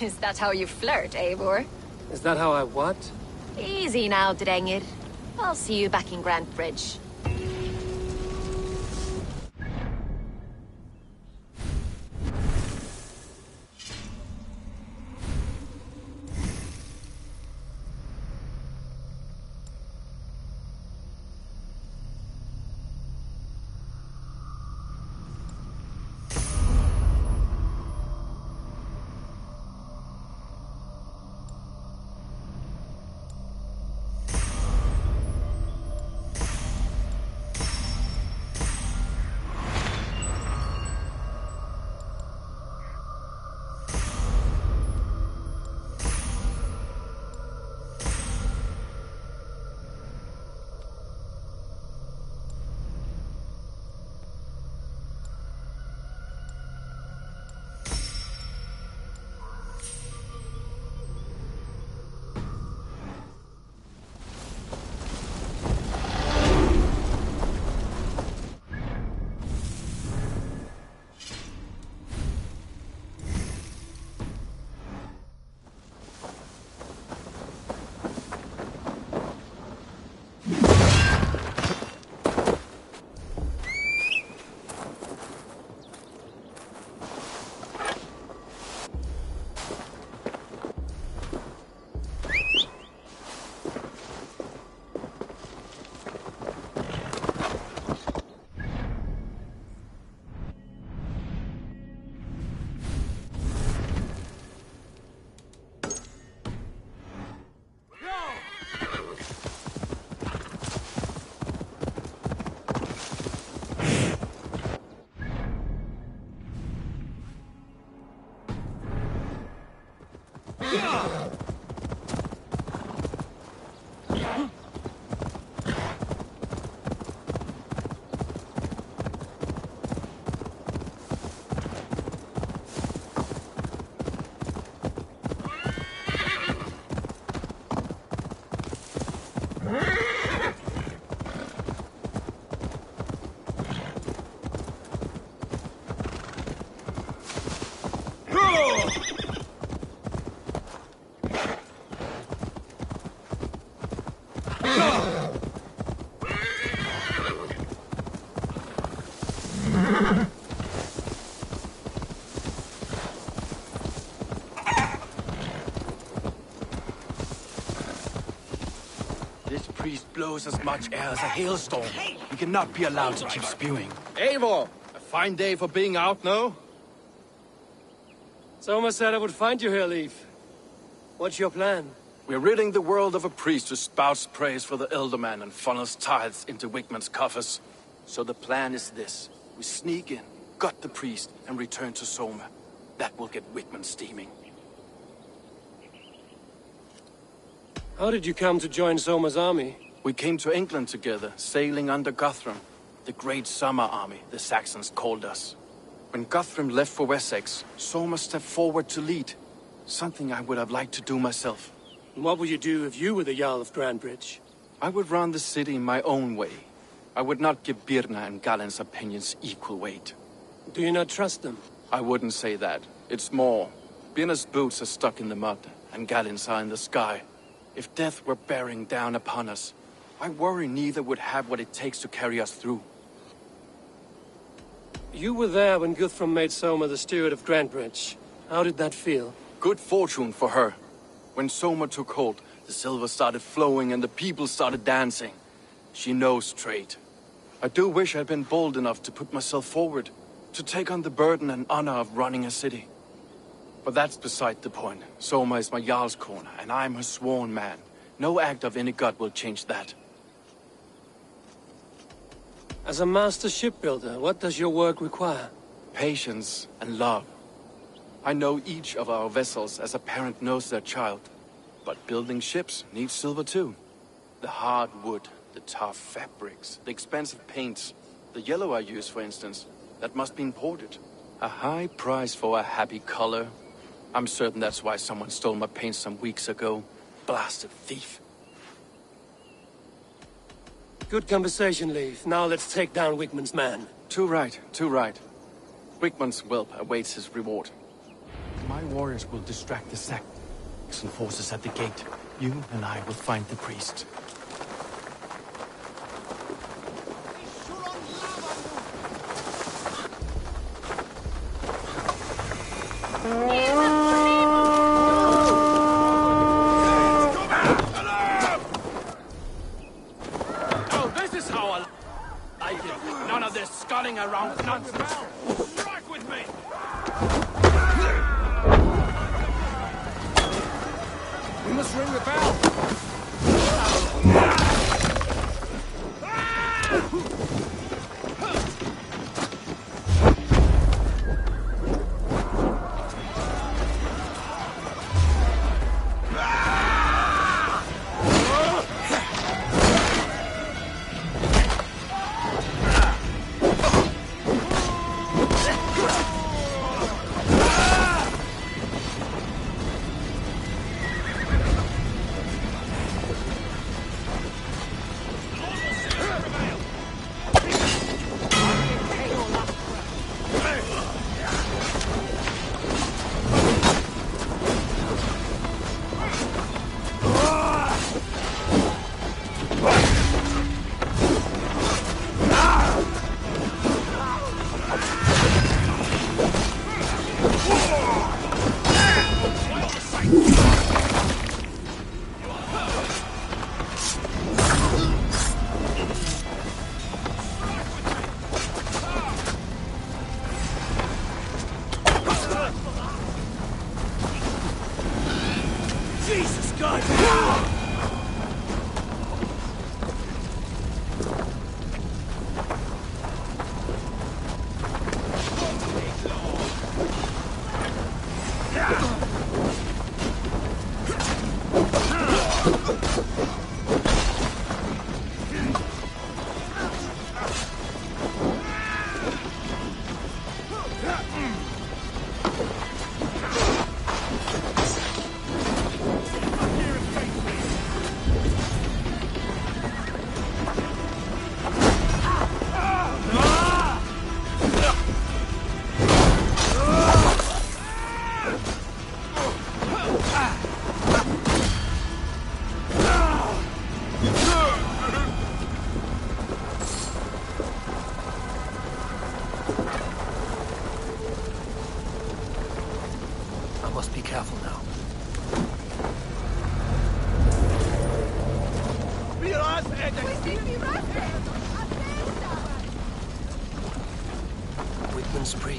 Is that how you flirt, Eivor? Is that how I what? Easy now, Drengir. I'll see you back in Grand Bridge. This priest blows as much air as a hailstorm. He cannot be allowed to keep spewing. Eivor! A fine day for being out, no? Soma said I would find you here, Leaf. What's your plan? We're ridding the world of a priest who spouts praise for the Elderman and funnels tithes into Wigman's coffers. So the plan is this. We sneak in, gut the priest, and return to Soma. That will get Wigman steaming. How did you come to join Soma's army? We came to England together, sailing under Guthrum. The Great Summer Army, the Saxons called us. When Guthrum left for Wessex, Soma stepped forward to lead. Something I would have liked to do myself. What would you do if you were the Jarl of Grandbridge? I would run the city my own way. I would not give Birna and Galen's opinions equal weight. Do you not trust them? I wouldn't say that. It's more. Birna's boots are stuck in the mud, and Galen's are in the sky. If death were bearing down upon us, I worry neither would have what it takes to carry us through. You were there when Guthrum made Soma the steward of Grandbridge. How did that feel? Good fortune for her. When Soma took hold, the silver started flowing and the people started dancing. She knows trade. I do wish I'd been bold enough to put myself forward, to take on the burden and honor of running a city. But that's beside the point. Soma is my Jarl's corner, and I'm her sworn man. No act of any god will change that. As a master shipbuilder, what does your work require? Patience and love. I know each of our vessels as a parent knows their child. But building ships needs silver too. The hard wood, the tough fabrics, the expensive paints. The yellow I use, for instance, that must be imported. A high price for a happy color. I'm certain that's why someone stole my paint some weeks ago. Blasted thief. Good conversation, Leif. Now let's take down Wigman's man. Too right, too right. Wigman's whelp awaits his reward. My warriors will distract the Saxon forces at the gate. You and I will find the priest. Oh, this is how I like it. None of this sculling around nonsense. Strike with me! We must ring the bell. Jesus God!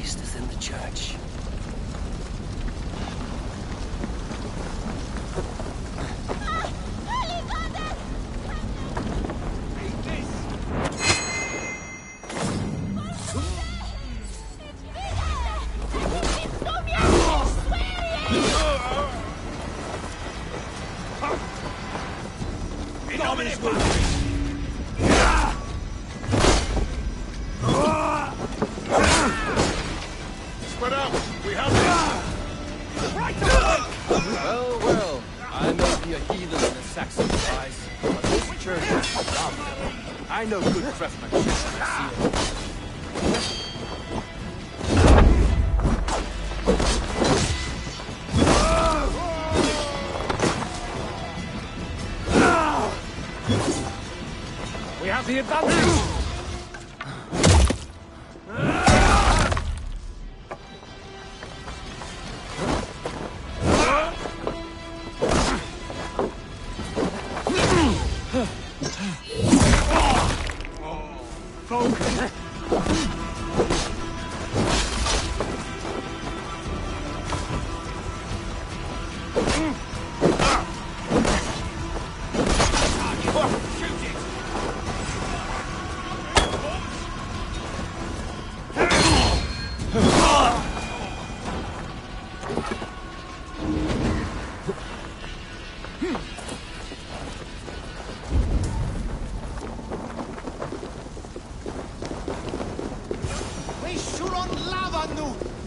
priest is in the church. Spread out! We have this! Well, well. I may be a heathen in the Saxon eyes, but this church is lovely. I know good craftsmanship when I see it. We have the advantage!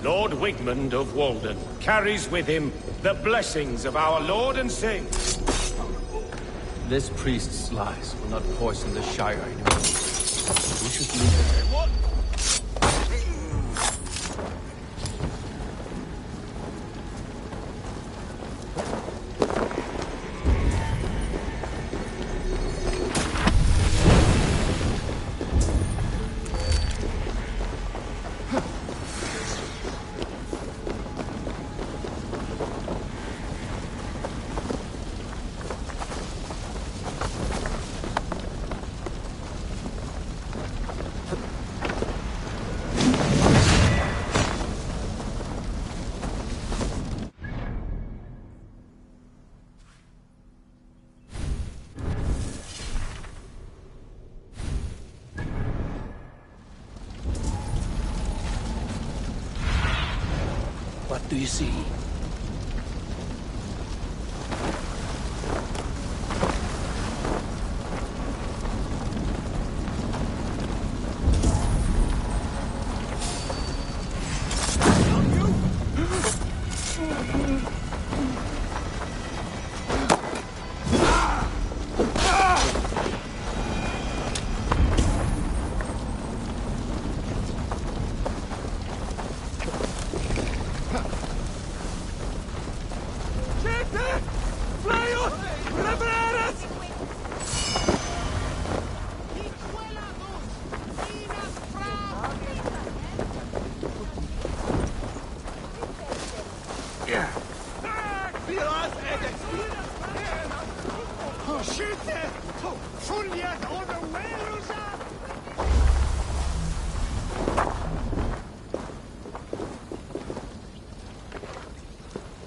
Lord Wigmund of Walden carries with him the blessings of our Lord and Saint. This priest's lies will not poison the Shire anymore. We should leave it. What? What do you see?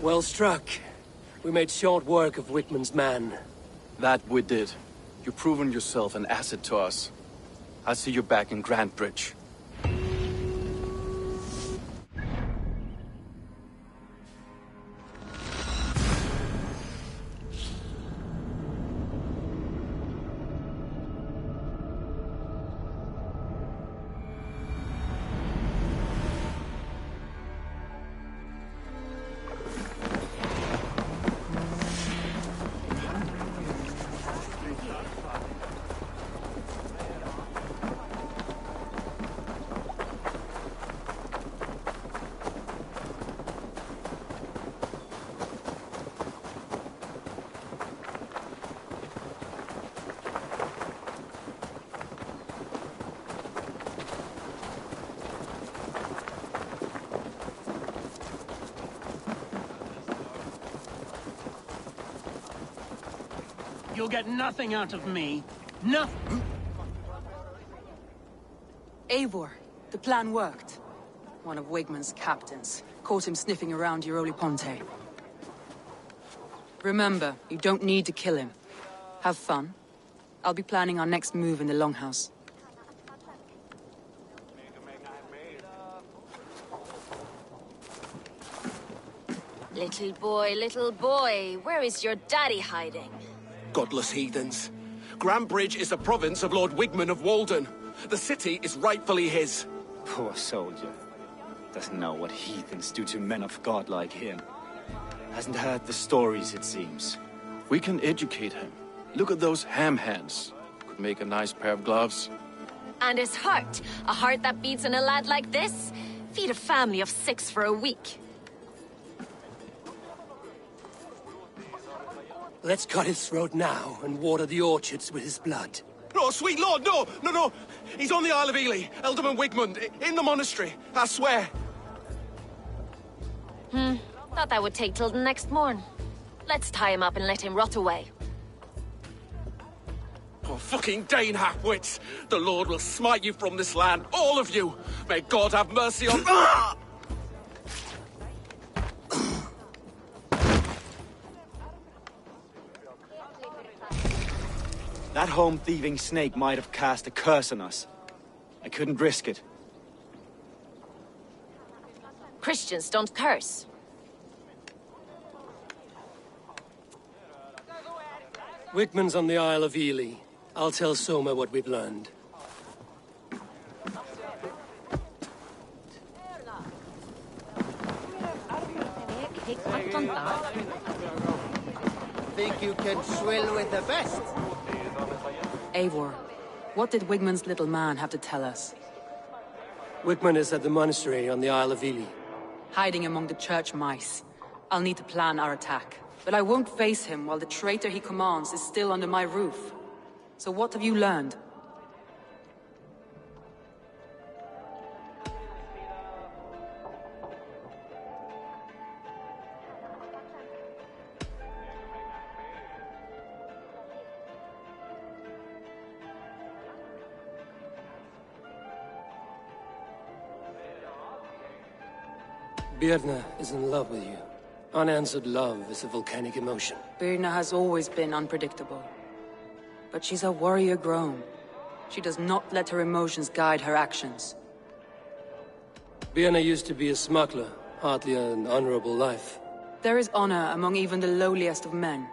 Well struck. We made short work of Wigmund's man. That we did. You've proven yourself an asset to us. I'll see you back in Grantebridge. You'll get nothing out of me. Nothing. Eivor, the plan worked. one of Wigman's captains. Caught him sniffing around Euroli Ponte. Remember, you don't need to kill him. Have fun. I'll be planning our next move in the Longhouse. Little boy, where is your daddy hiding? Godless heathens. Grandbridge is a province of Lord Wigman of Walden. The city is rightfully his. Poor soldier. Doesn't know what heathens do to men of God like him. Hasn't heard the stories, it seems. We can educate him. Look at those ham hands. Could make a nice pair of gloves. And his heart. A heart that beats in a lad like this? Feed a family of 6 for a week. Let's cut his throat now and water the orchards with his blood. No, sweet lord, no, no, no. He's on the Isle of Ely, Ealdorman Wigmund, in the monastery, I swear. Thought that would take till the next morn. Let's tie him up and let him rot away. Oh, fucking Dane half-wits! The Lord will smite you from this land, all of you! May God have mercy on... Ah! That home-thieving snake might have cast a curse on us. I couldn't risk it. Christians don't curse. Wigman's on the Isle of Ely. I'll tell Soma what we've learned. Think you can swill with the best? Eivor, what did Wigman's little man have to tell us? Wigman is at the monastery on the Isle of Ely. Hiding among the church mice. I'll need to plan our attack. But I won't face him while the traitor he commands is still under my roof. So what have you learned? Birna is in love with you. Unanswered love is a volcanic emotion. Birna has always been unpredictable. But she's a warrior grown. She does not let her emotions guide her actions. Birna used to be a smuggler, hardly an honorable life. There is honor among even the lowliest of men.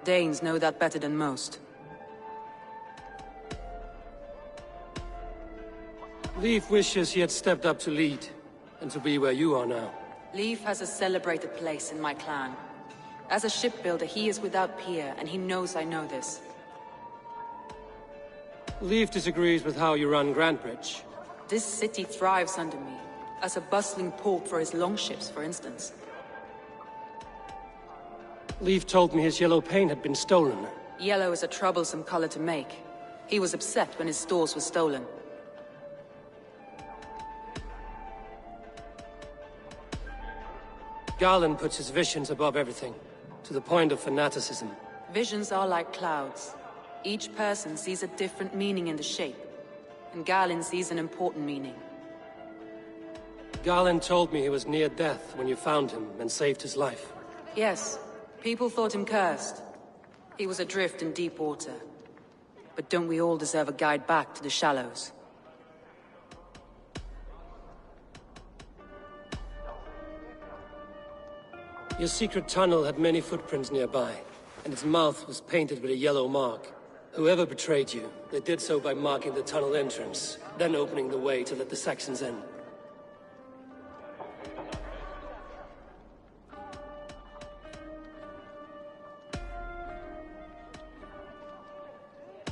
Danes know that better than most. Leif wishes he had stepped up to lead, and to be where you are now. Leif has a celebrated place in my clan. As a shipbuilder, he is without peer, and he knows I know this. Leif disagrees with how you run Grandbridge. This city thrives under me, as a bustling port for his longships, for instance. Leif told me his yellow paint had been stolen. Yellow is a troublesome color to make. He was upset when his stores were stolen. Garland puts his visions above everything, to the point of fanaticism. Visions are like clouds. Each person sees a different meaning in the shape, and Garland sees an important meaning. Garland told me he was near death when you found him and saved his life. Yes, people thought him cursed. He was adrift in deep water. But don't we all deserve a guide back to the shallows? Your secret tunnel had many footprints nearby, and its mouth was painted with a yellow mark. Whoever betrayed you, they did so by marking the tunnel entrance, then opening the way to let the Saxons in.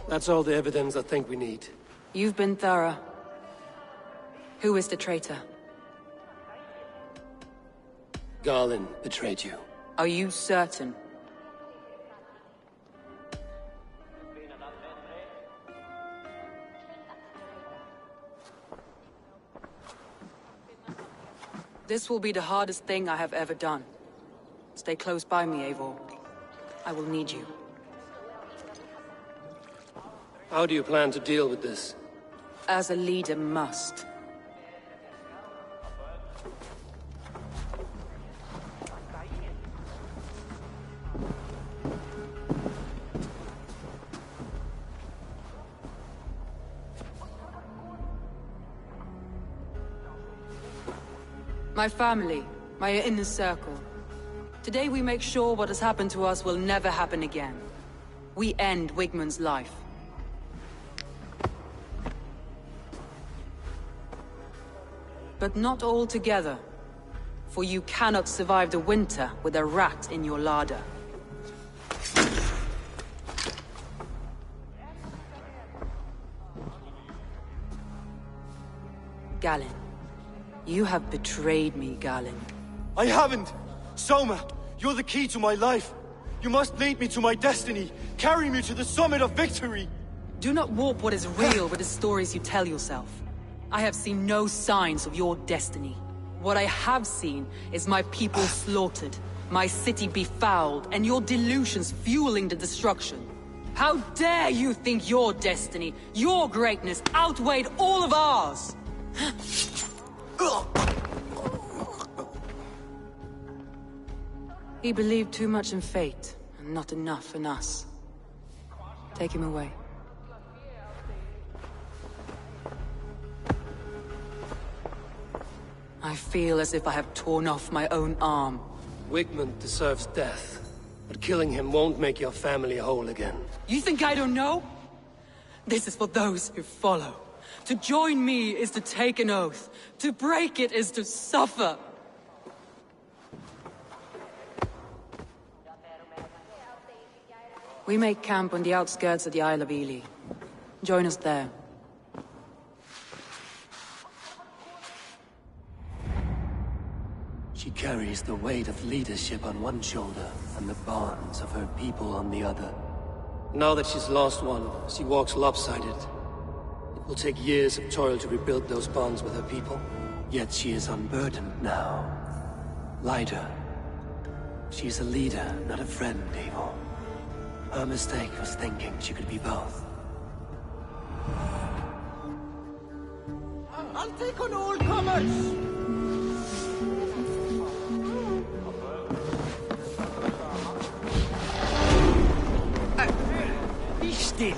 That's all the evidence I think we need. You've been thorough. Who is the traitor? Garland betrayed you. Are you certain? This will be the hardest thing I have ever done. Stay close by me, Eivor. I will need you. How do you plan to deal with this? As a leader must. My family, my inner circle. Today we make sure what has happened to us will never happen again. We end Wigmund's life. But not all together. For you cannot survive the winter with a rat in your larder. Galen. You have betrayed me, Galen. I haven't! Soma, you're the key to my life. You must lead me to my destiny. Carry me to the summit of victory. Do not warp what is real with the stories you tell yourself. I have seen no signs of your destiny. What I have seen is my people slaughtered, my city befouled, and your delusions fueling the destruction. How dare you think your destiny, your greatness, outweighed all of ours? He believed too much in fate, and not enough in us. Take him away. I feel as if I have torn off my own arm. Wigmund deserves death, but killing him won't make your family whole again. You think I don't know? This is for those who follow. To join me is to take an oath. To break it is to suffer. We make camp on the outskirts of the Isle of Ely. Join us there. She carries the weight of leadership on one shoulder and the bonds of her people on the other. Now that she's lost one, she walks lopsided. It will take years of toil to rebuild those bonds with her people. Yet she is unburdened now. Lighter. She's a leader, not a friend, Eivor. Her mistake was thinking she could be both. I'll take on all comers! Be still!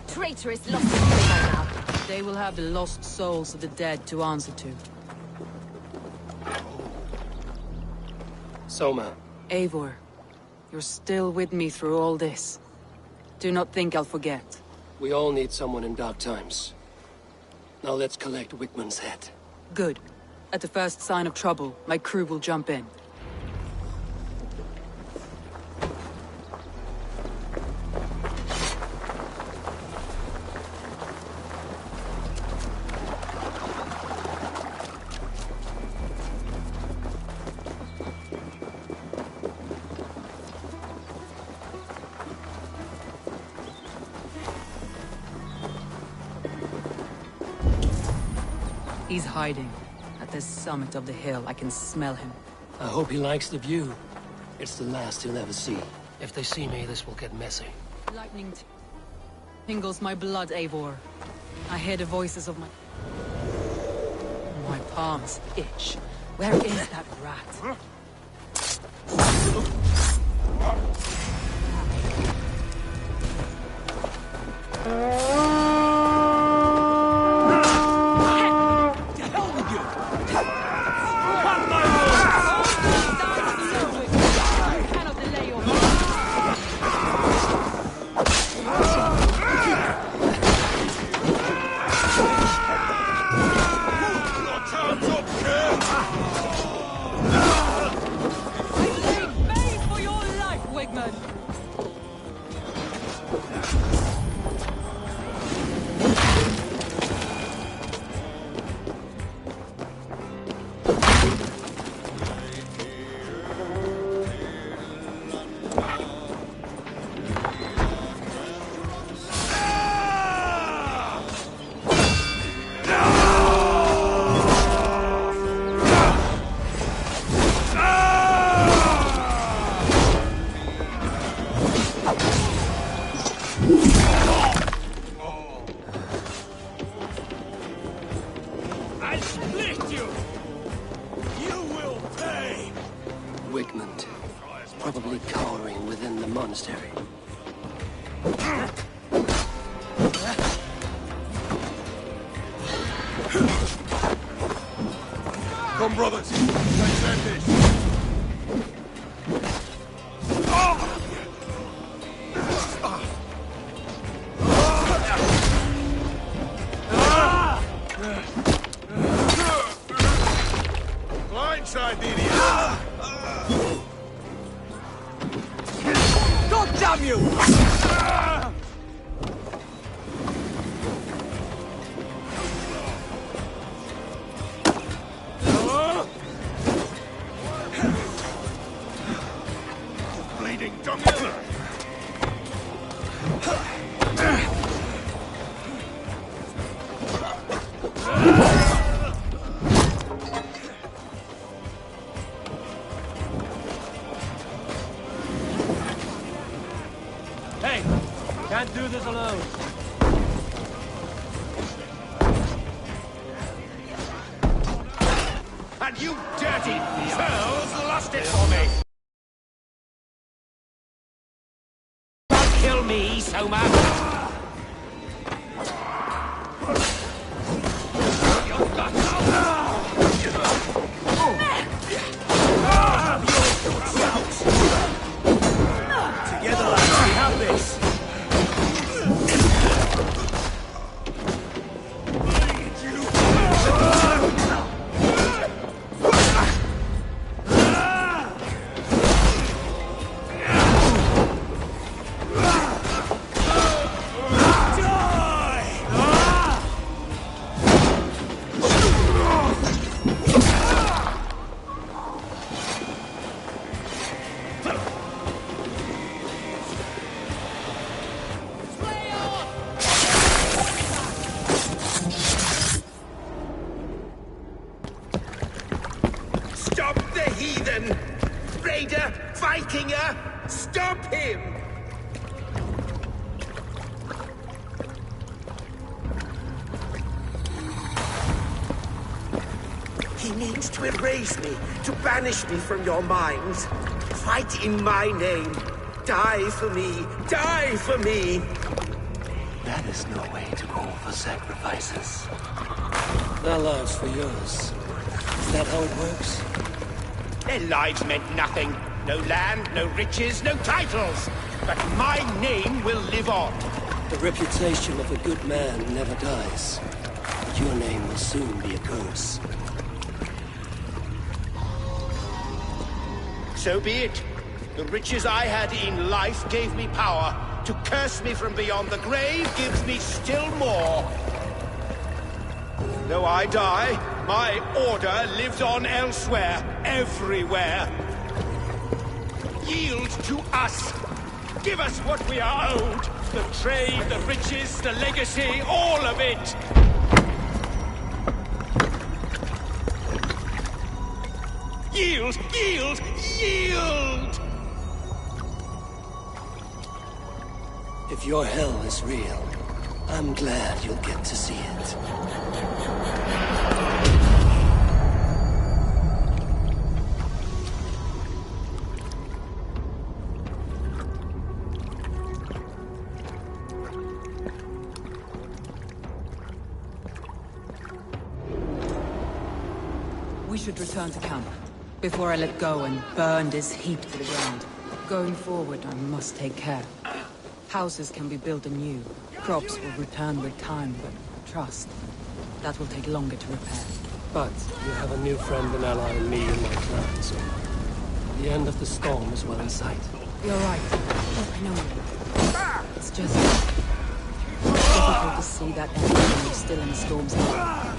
Traitorous lost his by now. They will have the lost souls of the dead to answer to. Soma. Eivor, you're still with me through all this. Do not think I'll forget. We all need someone in dark times. Now let's collect Wigmund's head. Good. At the first sign of trouble, my crew will jump in. He's hiding. At the summit of the hill, I can smell him. I hope he likes the view. It's the last he'll ever see. If they see me, this will get messy. Lightning tingles my blood, Eivor. I hear the voices of my palms itch. Where is that rat? I'll split you! You will pay! Wigmund, probably cowering within the monastery. Come, brothers! Let's end this! Blindside the idiot! God damn you! Bleeding dunghill! Hey! Can't do this alone. And you dirty pearls lost it for me! Don't kill me, Soma! Together, lads, we have this! Stop the heathen! Raider! Vikinger! Stop him! He means to erase me, to banish me from your minds. Fight in my name. Die for me. Die for me. That is no way to offer sacrifices. Their lives for yours. Is that how it works? Their lives meant nothing. No land, no riches, no titles. But my name will live on. The reputation of a good man never dies. But your name will soon be a curse. So be it. The riches I had in life gave me power. To curse me from beyond the grave gives me still more. Though I die, my order lives on elsewhere, everywhere. Yield to us. Give us what we are owed. The trade, the riches, the legacy, all of it. Yield, yield, yield! If your hell is real, I'm glad you'll get to see it. We should return to camp, before I let go and burn this heap to the ground. Going forward, I must take care. Houses can be built anew. Crops will return with time, but trust, that will take longer to repair. But you have a new friend and ally in me and my clan, so the end of the storm is well in sight. You're right. I know. It's just difficult to see that end when you're still in the storm's eye.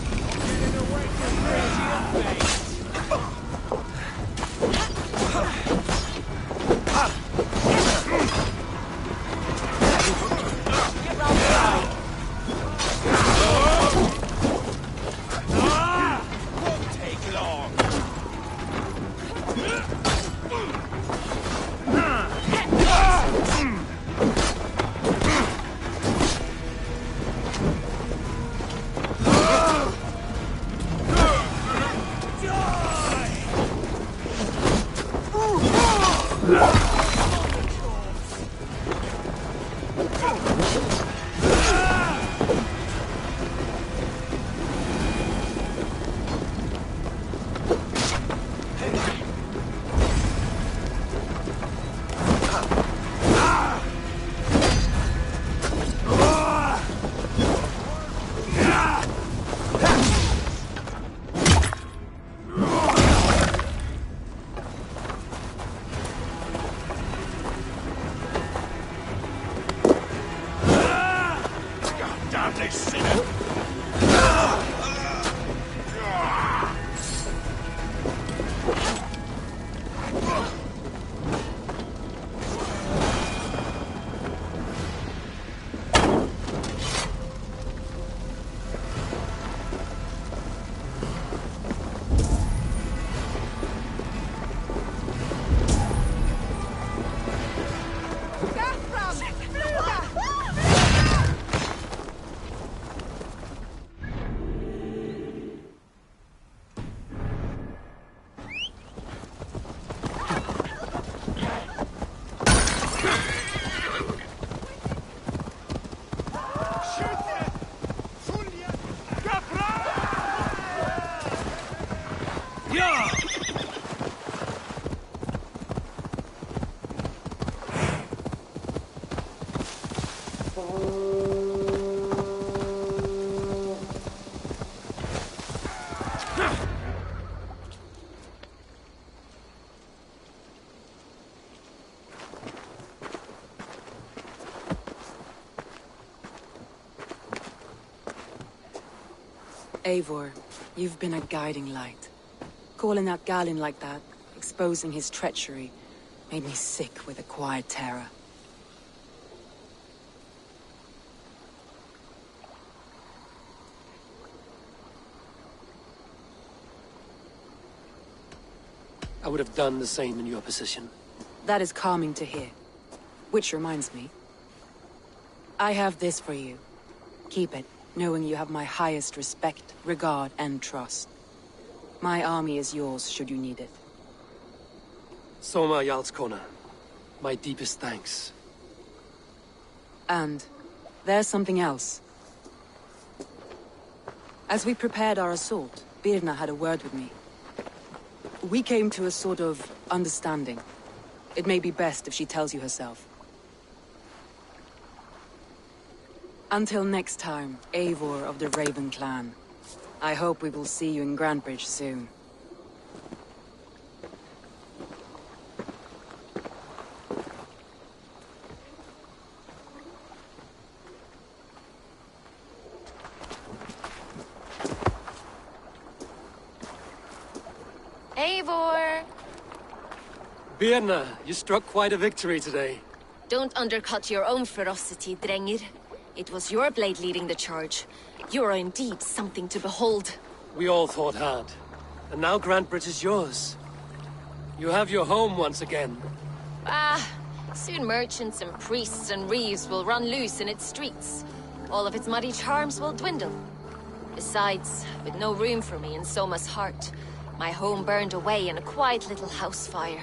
Eivor, you've been a guiding light. Calling out Galinn like that, exposing his treachery, made me sick with a quiet terror. I would have done the same in your position. That is calming to hear. Which reminds me. I have this for you. Keep it, knowing you have my highest respect, regard, and trust. My army is yours, should you need it. Soma Jarlskona, my deepest thanks. And there's something else. As we prepared our assault, Birna had a word with me. We came to a sort of understanding. It may be best if she tells you herself. Until next time, Eivor of the Raven clan. I hope we will see you in Grantebridge soon. Eivor! Birna, you struck quite a victory today. Don't undercut your own ferocity, Drengir. It was your blade leading the charge. You are indeed something to behold. We all fought hard. And now Grantebridge is yours. You have your home once again. Soon merchants and priests and reeves will run loose in its streets. All of its muddy charms will dwindle. Besides, with no room for me in Soma's heart, my home burned away in a quiet little house fire.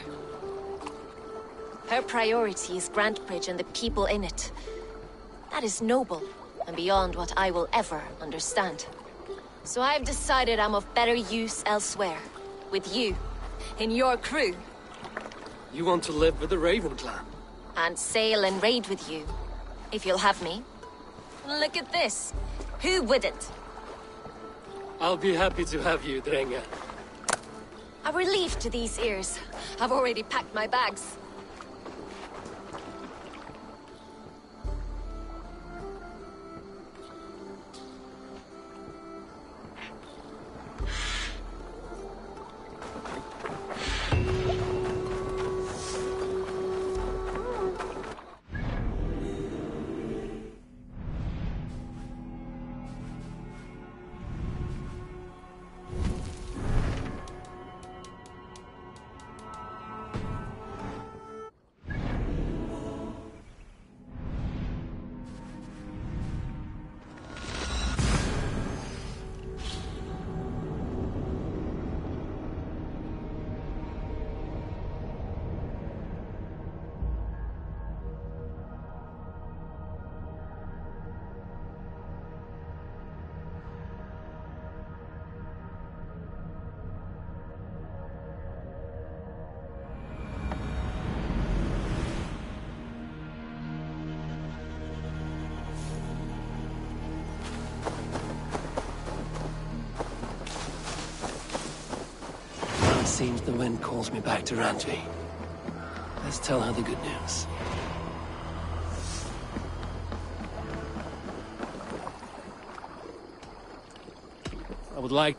Her priority is Grantebridge and the people in it. That is noble, and beyond what I will ever understand. So I've decided I'm of better use elsewhere. With you. In your crew. You want to live with the Raven clan? And sail and raid with you. If you'll have me. Look at this. Who wouldn't? I'll be happy to have you, Drenge. A relief to these ears. I've already packed my bags. Seems the wind calls me back to Randvi. Let's tell her the good news. I would like...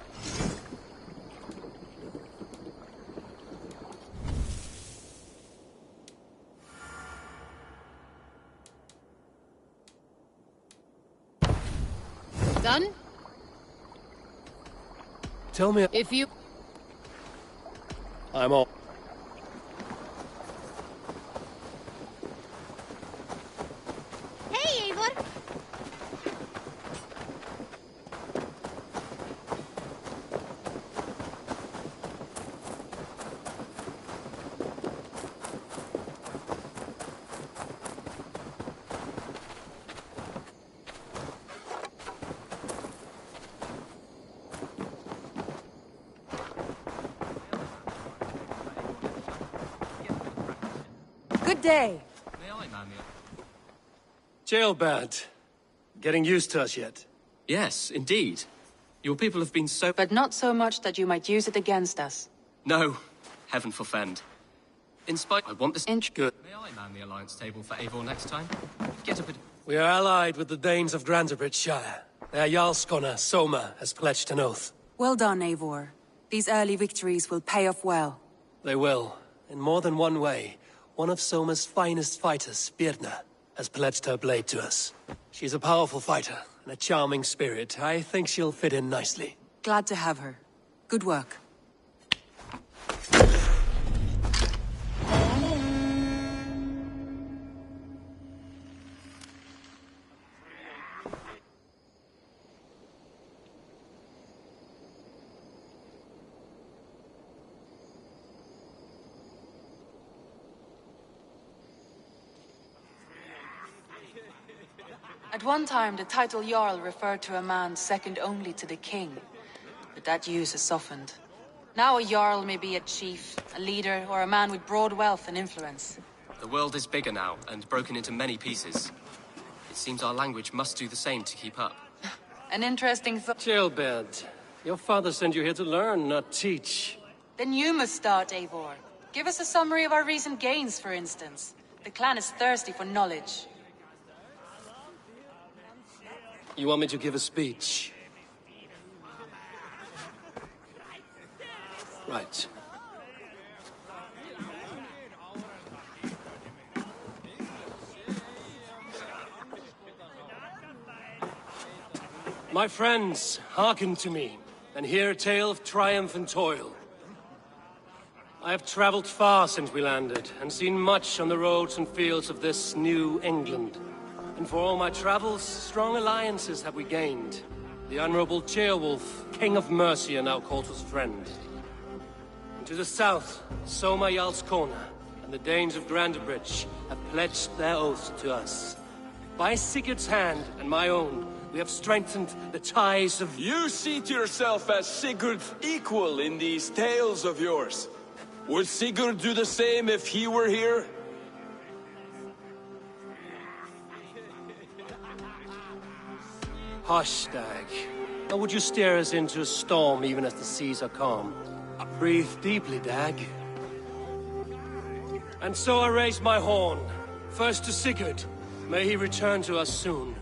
Done? Tell me... If you... I'm all... Hey, Eivor! Good day. May I, ma'am? Jailbird. Getting used to us yet? Yes, indeed. Your people have been so... But not so much that you might use it against us. No. Heaven forfend. In spite... I want this... Good. May I man the alliance table for Eivor next time? Get a bit... We are allied with the Danes of Grantebridge Shire. Their Jarlskona, Soma, has pledged an oath. Well done, Eivor. These early victories will pay off well. They will. In more than one way. One of Soma's finest fighters, Birna, has pledged her blade to us. She's a powerful fighter and a charming spirit. I think she'll fit in nicely. Glad to have her. Good work. At one time, the title Jarl referred to a man second only to the king. But that use has softened. Now a Jarl may be a chief, a leader, or a man with broad wealth and influence. The world is bigger now, and broken into many pieces. It seems our language must do the same to keep up. An interesting thought. Jailbird, your father sent you here to learn, not teach. Then you must start, Eivor. Give us a summary of our recent gains, for instance. The clan is thirsty for knowledge. You want me to give a speech? Right. My friends, hearken to me, and hear a tale of triumph and toil. I have traveled far since we landed, and seen much on the roads and fields of this new England. And for all my travels, strong alliances have we gained. The Honorable Ceolwulf, King of Mercia, now calls us friend. And to the south, Soma Jarlskona and the Danes of Grantebridge have pledged their oaths to us. By Sigurd's hand and my own, We have strengthened the ties of... You see to yourself as Sigurd's equal in these tales of yours. Would Sigurd do the same if he were here? Hush, Dag. How would you steer us into a storm even as the seas are calm? Breathe deeply, Dag. And so I raise my horn. First to Sigurd. May he return to us soon.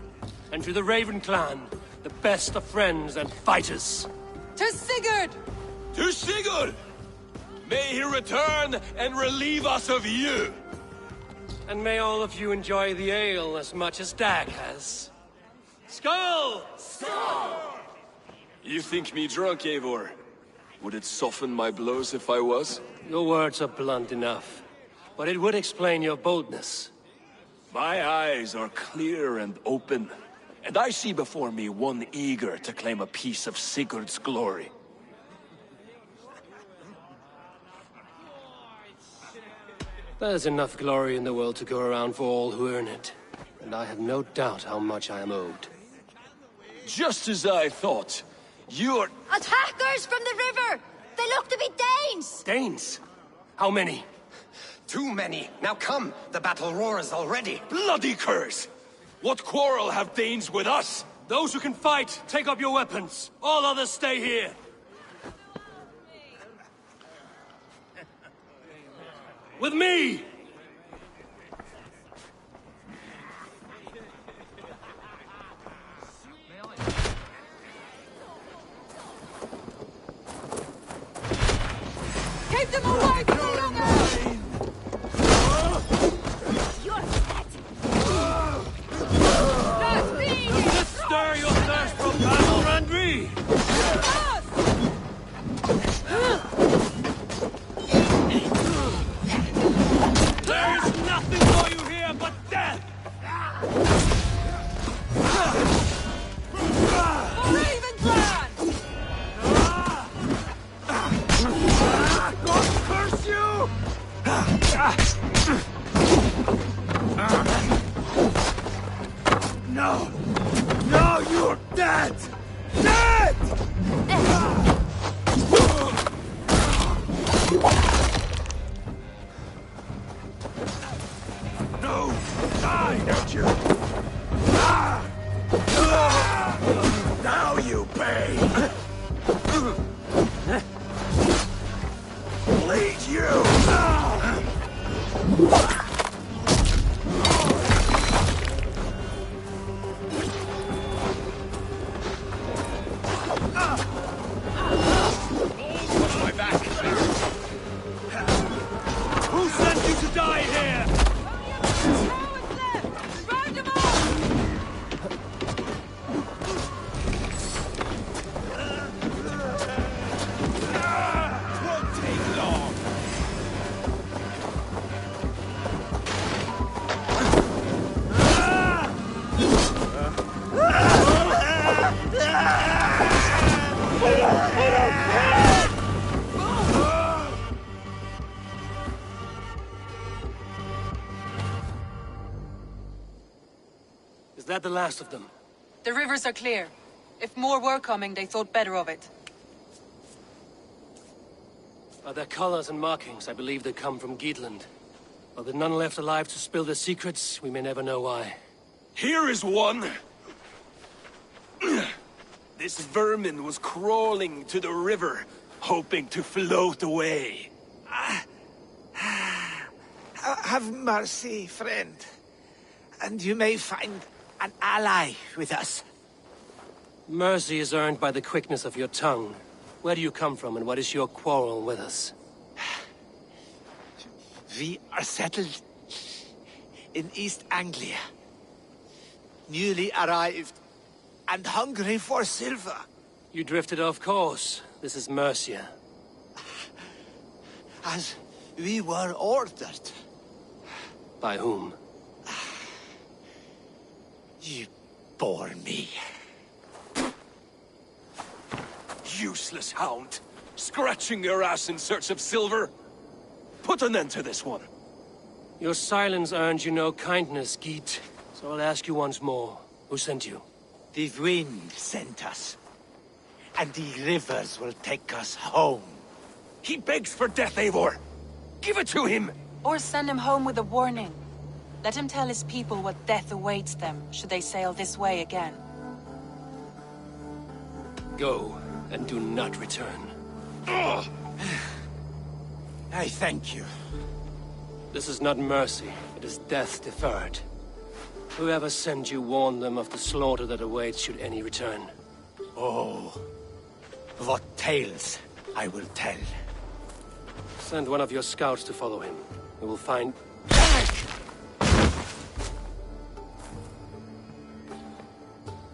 And to the Raven clan, the best of friends and fighters. To Sigurd! To Sigurd! May he return and relieve us of you! And may all of you enjoy the ale as much as Dag has. Skull! Skull! You think me drunk, Eivor? Would it soften my blows if I was? Your words are blunt enough, but it would explain your boldness. My eyes are clear and open, and I see before me one eager to claim a piece of Sigurd's glory. There's enough glory in the world to go around for all who earn it, and I have no doubt how much I am owed. Just as I thought. You're... Attackers from the river! They look to be Danes! Danes? How many? Too many. Now come, the battle roars already. Bloody curse! What quarrel have Danes with us? Those who can fight, take up your weapons. All others stay here. With me! Keep them away from the longhouse! Stir your thirst for battle, Randvi! There is nothing for you here but death! Raven clan! God curse you! No! No, you're dead! Dead! No! Die, don't you? Now you pay! Bleed you! Who sent you to die here? Round them up! Won't take long! Is that the last of them? The rivers are clear. If more were coming, they thought better of it. By their colors and markings, I believe they come from Geatland. But with none left alive to spill their secrets, we may never know why. Here is one! This vermin was crawling to the river, hoping to float away. Have mercy, friend. And you may find an ally with us. Mercy is earned by the quickness of your tongue. Where do you come from, and what is your quarrel with us? We are settled in East Anglia. Newly arrived and hungry for silver. You drifted off course. This is Mercia. As we were ordered. By whom? You bore me. Useless hound! Scratching your ass in search of silver! Put an end to this one! Your silence earned you no kindness, Geet. So I'll ask you once more. Who sent you? The wind sent us. And the rivers will take us home. He begs for death, Eivor! Give it to him! Or send him home with a warning. Let him tell his people what death awaits them, should they sail this way again. Go, and do not return. I thank you. This is not mercy, it is death deferred. Whoever sent you warned them of the slaughter that awaits should any return. Oh, what tales I will tell. Send one of your scouts to follow him. We will find...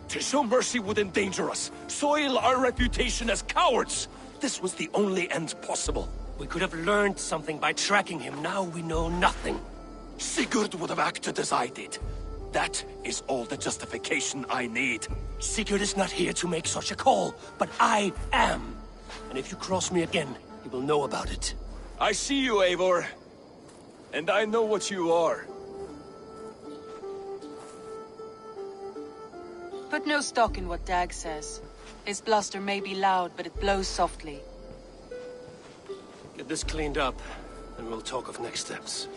To show mercy would endanger us, soil our reputation as cowards. This was the only end possible. We could have learned something by tracking him. Now we know nothing. Sigurd would have acted as I did. That is all the justification I need. Sigurd is not here to make such a call, but I am. And if you cross me again, he will know about it. I see you, Eivor. And I know what you are. Put no stock in what Dag says. His bluster may be loud, but it blows softly. Get this cleaned up, and we'll talk of next steps.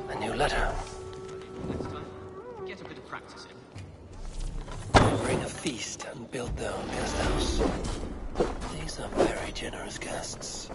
A new letter. Get a bit of practice in. Bring a feast and build their own guest house. These are very generous guests.